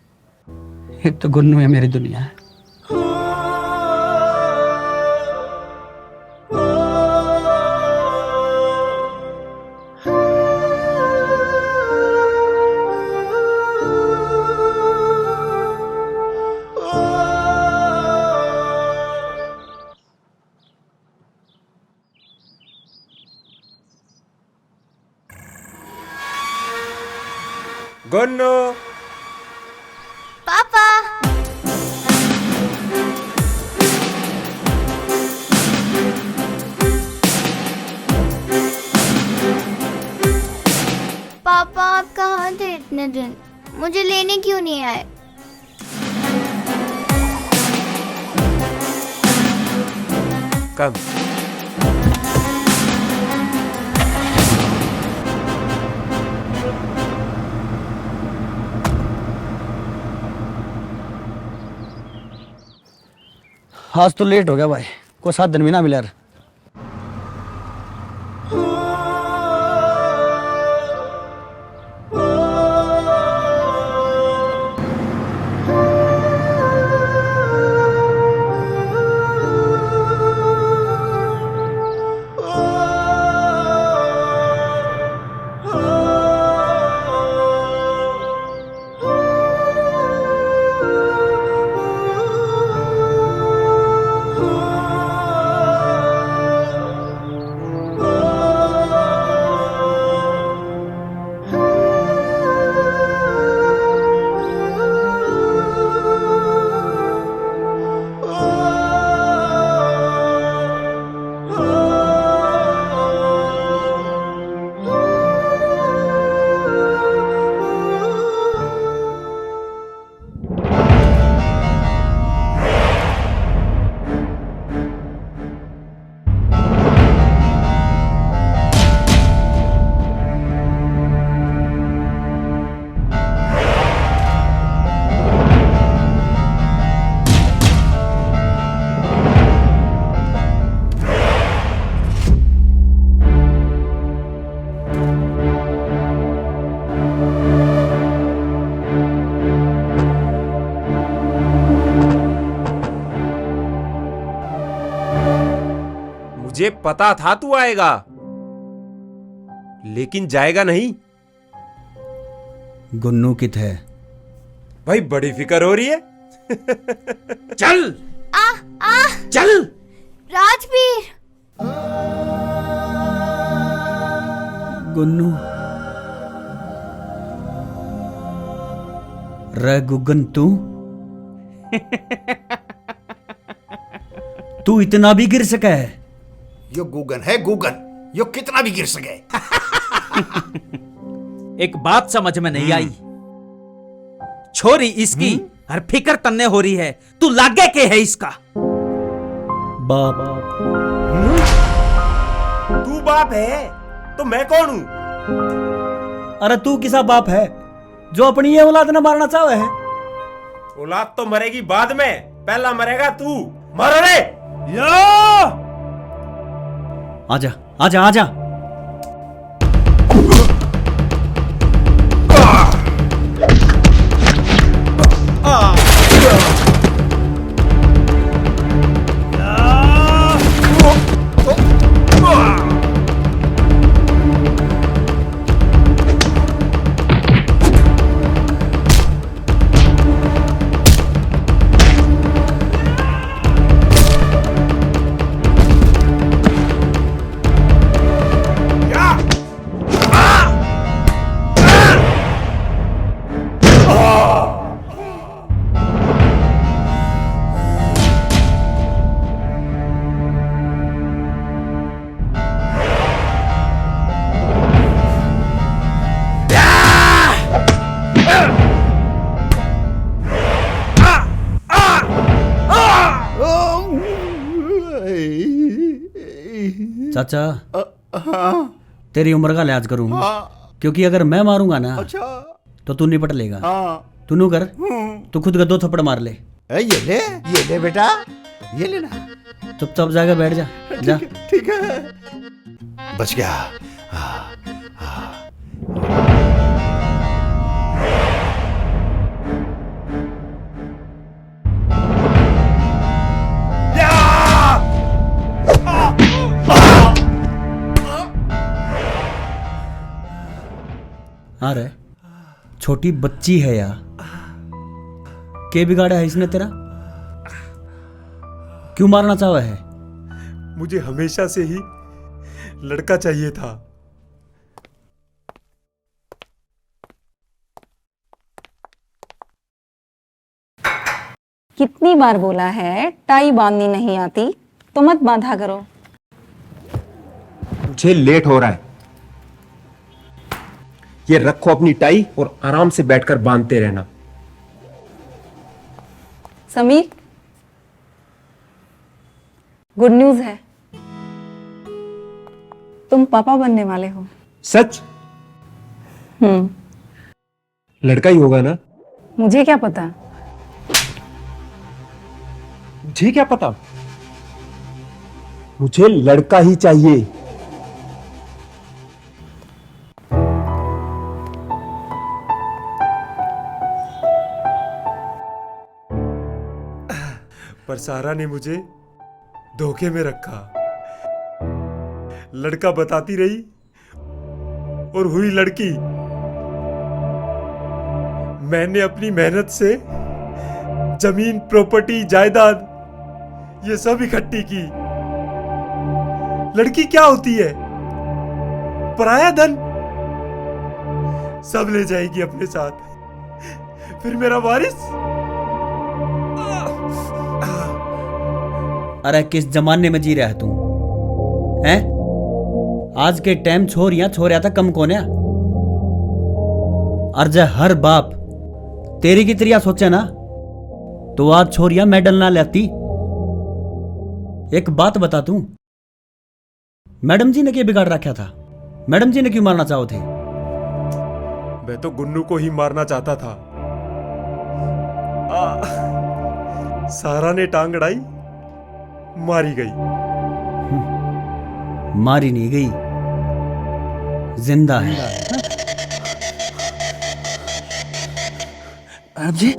एक तो गुन्नू है मेरी दुनिया है। गुन्नू। पापा। पापा आप कहाँ थे इतने दिन? मुझे लेने क्यों नहीं आए? कब? आज तो लेट हो गया भाई, कोई 7 दिन भी ना मिला यार। मुझे पता था तू आएगा, लेकिन जाएगा नहीं। गुन्नू कित है? भाई बड़ी फिक्र हो रही है। चल चल। राजवीर। गुन्नू रे गुगन तू इतना भी गिर सका है? यो गूगन है गूगन, यो कितना भी गिर सके। एक बात समझ में नहीं आई, छोरी इसकी हर फिक्र तन्ने हो रही है, तू लागे के है इसका बाप। तू बाप है तो मैं कौन हूं? अरे तू किसा बाप है जो अपनी ये औलाद न मारना चाहे है? औलाद तो मरेगी बाद में, पहला मरेगा तू। मरो रे। आजा आजा आजा। चाचा तेरी उम्र का लिहाज करूं, क्योंकि अगर मैं मारूंगा ना तो तू निपट लेगा। तू नू कर, तू खुद का 2 थप्पड़ मार ले। ये ले बेटा, ये लेना। चुपचाप जाकर बैठ जा। जा ठीक है, बच गया। अरे छोटी बच्ची है यार, के बिगाड़ा है इसने तेरा? क्यों मारना चाहा है? मुझे हमेशा से ही लड़का चाहिए था। कितनी बार बोला है टाई बांधनी नहीं आती तो मत बांधा करो। मुझे लेट हो रहा है, ये रखो अपनी टाई और आराम से बैठकर बांधते रहना। समीर, गुड न्यूज है, तुम पापा बनने वाले हो। सच? लड़का ही होगा ना? मुझे क्या पता? मुझे क्या पता? मुझे लड़का ही चाहिए। पर सारा ने मुझे धोखे में रखा। लड़का बताती रही और हुई लड़की। मैंने अपनी मेहनत से जमीन, प्रॉपर्टी, जायदाद ये सब इकट्ठी की। लड़की क्या होती है? पराया धन। सब ले जाएगी अपने साथ, फिर मेरा वारिस। अरे किस जमाने में जी रहा है तू? हैं? आज के टाइम छोरियां छोरिया था कम कोने। और जब हर बाप तेरी की तरिया सोचे ना तो आज छोरियां मेडल ना लेती। एक बात बता तू, मैडम जी ने क्या बिगाड़ रखा था? मैडम जी ने क्यों मारना चाहो थे? मैं तो गुन्नू को ही मारना चाहता था। सारा ने टांग अड़ाई, मारी गई। मारी नहीं गई, जिंदा है। मैडम जी,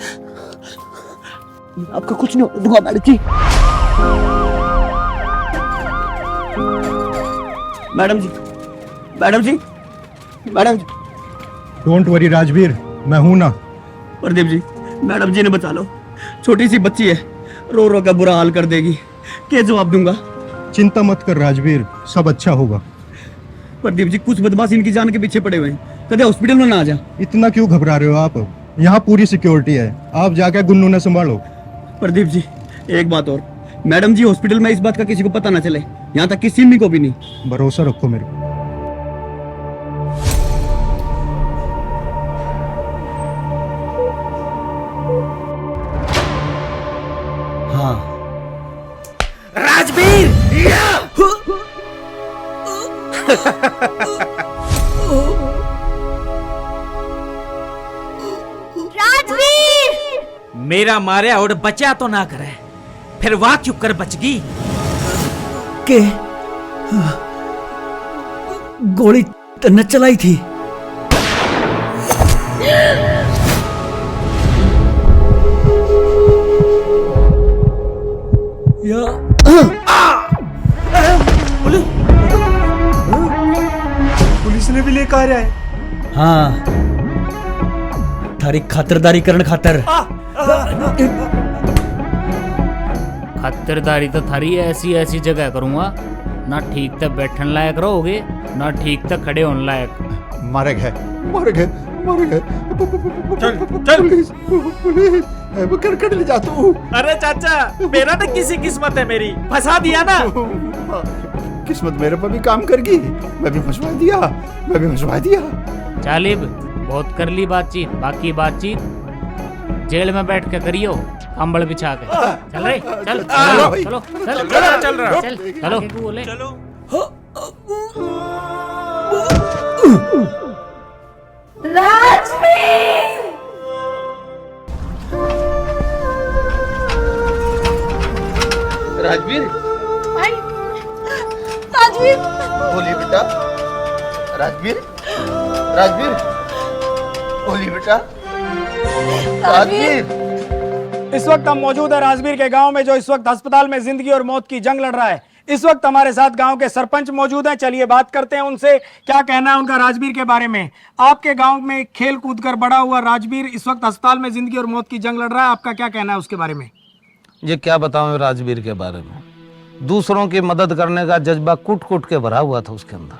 आपका कुछ नहीं दूंगा मैडम जी। मैडम जी, मैडम जी, मैडम जी। डोंट वरी राजवीर, मैं हूं ना। प्रदीप जी, मैडम जी ने बचा लो। छोटी सी बच्ची है, रो रो का बुरा हाल कर देगी। क्या जवाब दूंगा? चिंता मत कर राजवीर, सब अच्छा होगा। प्रदीप जी, कुछ बदमाश इनकी जान के पीछे पड़े हुए हैं, कदे हॉस्पिटल में ना आ जा। इतना क्यों घबरा रहे हो आप? यहाँ पूरी सिक्योरिटी है, आप जाकर गुन्नू ने संभालो। प्रदीप जी, एक बात और, मैडम जी हॉस्पिटल में इस बात का किसी को पता ना चले, यहाँ तक कि सिमी को भी नहीं। भरोसा रखो मेरे को। हाँ राजवीर, राजवीर! मेरा मारे और बचा तो ना करे, फिर वाह क्यों कर बच गई के गोली न चलाई थी। या पुलिस ने भी लेकर आ रहा है। हाँ, थारी खातिरदारी करने खातर। खातिरदारी तो थारी ऐसी ऐसी जगह करूंगा, ना ठीक तक बैठन लायक रहोगे, ना ठीक तक खड़े होने लायक। मारे गए, मारे गए, मारे गए। चल चल, पुलिस, पुलिस, मैं कर ले जाता हूँ। अरे चाचा, मेरा तो किसी किस्मत है, मेरी फंसा दिया ना। किस्मत मेरे पर भी काम कर गई, मैं भी फंसवा दिया, मैं भी फंसवा दिया। चालिब, बहुत कर ली बातचीत, बाकी बातचीत जेल में बैठ के करियो, कंबल बिछा के। चल रहे, चल चलो चलो चल चल रहा चल चलो बोले चलो। राजवीर, राजवीर! बोलिए बेटा। राजवीर, राजवीर, बोलिए बेटा। राजवीर। इस वक्त हम मौजूद है राजवीर के गांव में, जो इस वक्त अस्पताल में जिंदगी और मौत की जंग लड़ रहा है। इस वक्त हमारे साथ गांव के सरपंच मौजूद हैं, चलिए बात करते हैं उनसे, क्या कहना है उनका राजवीर के बारे में। आपके गांव में खेल कूद कर बड़ा हुआ राजवीर इस वक्त अस्पताल में जिंदगी और मौत की जंग लड़ रहा है, आपका क्या कहना है उसके बारे में? ये क्या बताऊं राजवीर के बारे में, दूसरों की मदद करने का जज्बा कूट कूट के भरा हुआ था उसके अंदर।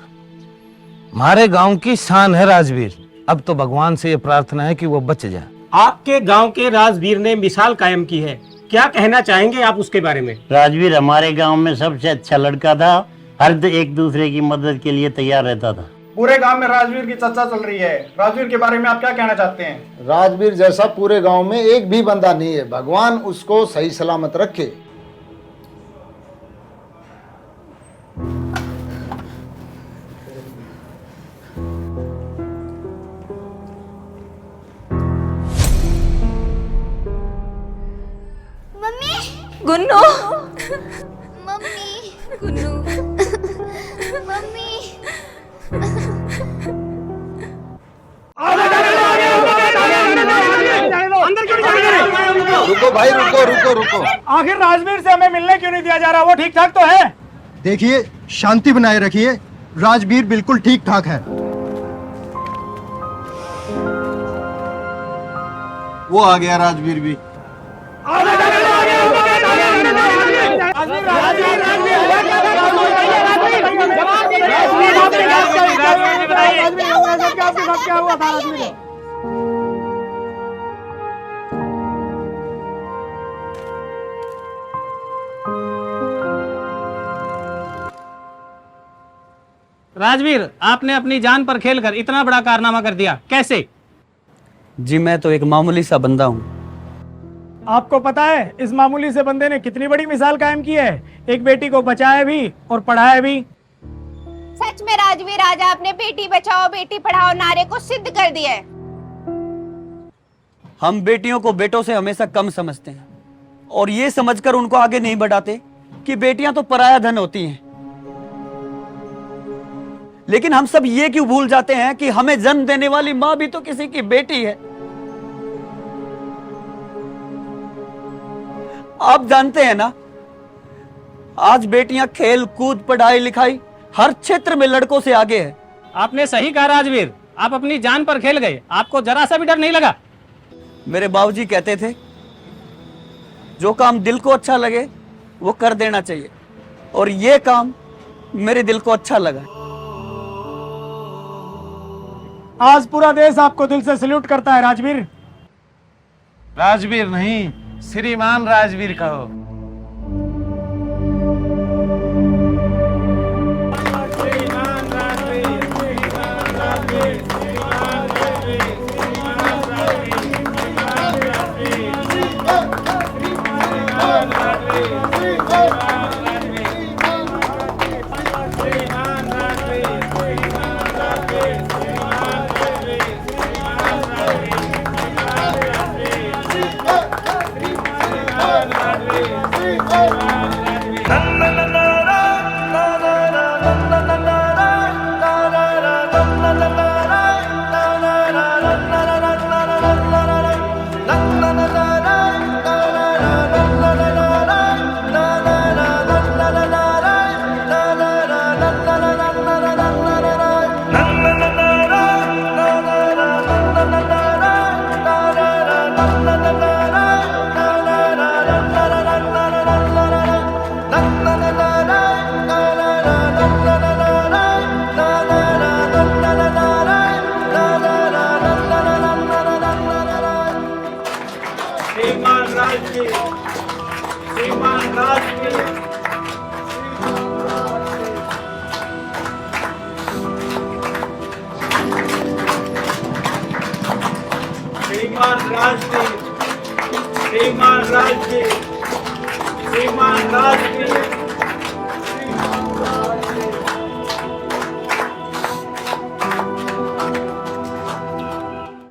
हमारे गांव की शान है राजवीर, अब तो भगवान से ये प्रार्थना है कि वो बच जाए। आपके गांव के राजवीर ने मिसाल कायम की है, क्या कहना चाहेंगे आप उसके बारे में? राजवीर हमारे गांव में सबसे अच्छा लड़का था, हर एक दूसरे की मदद के लिए तैयार रहता था। पूरे गांव में राजवीर की चर्चा चल रही है, राजवीर के बारे में आप क्या कहना चाहते हैं? राजवीर जैसा पूरे गांव में एक भी बंदा नहीं है, भगवान उसको सही सलामत रखे। गुन्नू, मम्मी! गुन्नू, मम्मी! रुको भाई, रुको रुको रुको। आखिर राजवीर से हमें मिलने क्यों नहीं दिया जा रहा? वो ठीक ठाक तो है? देखिए, शांति बनाए रखिए, राजवीर बिल्कुल ठीक ठाक है। वो आ गया राजवीर भी। क्या हुआ था राजवीर? राजवीर, आपने अपनी जान पर खेलकर इतना बड़ा कारनामा कर दिया, कैसे? जी मैं तो एक मामूली सा बंदा हूँ। आपको पता है इस मामूली से बंदे ने कितनी बड़ी मिसाल कायम की है, एक बेटी को बचाया भी और पढ़ाया भी। सच में राजवीर, आज आपने बेटी बचाओ बेटी पढ़ाओ नारे को सिद्ध कर दिया है। हम बेटियों को बेटों से हमेशा कम समझते हैं और ये समझकर उनको आगे नहीं बढ़ाते कि बेटियां तो पराया धन होती हैं। लेकिन हम सब ये क्यों भूल जाते हैं कि हमें जन्म देने वाली मां भी तो किसी की बेटी है। आप जानते हैं ना, आज बेटियां खेल कूद पढ़ाई लिखाई हर क्षेत्र में लड़कों से आगे है। आपने सही कहा राजवीर, आप अपनी जान पर खेल गए, आपको जरा सा भी डर नहीं लगा। मेरे बाबूजी कहते थे जो काम दिल को अच्छा लगे वो कर देना चाहिए, और ये काम मेरे दिल को अच्छा लगा। आज पूरा देश आपको दिल से सल्यूट करता है राजवीर। राजवीर नहीं, श्रीमान राजवीर कहो। श्रीमान राजवीर, श्रीमान राजवीर।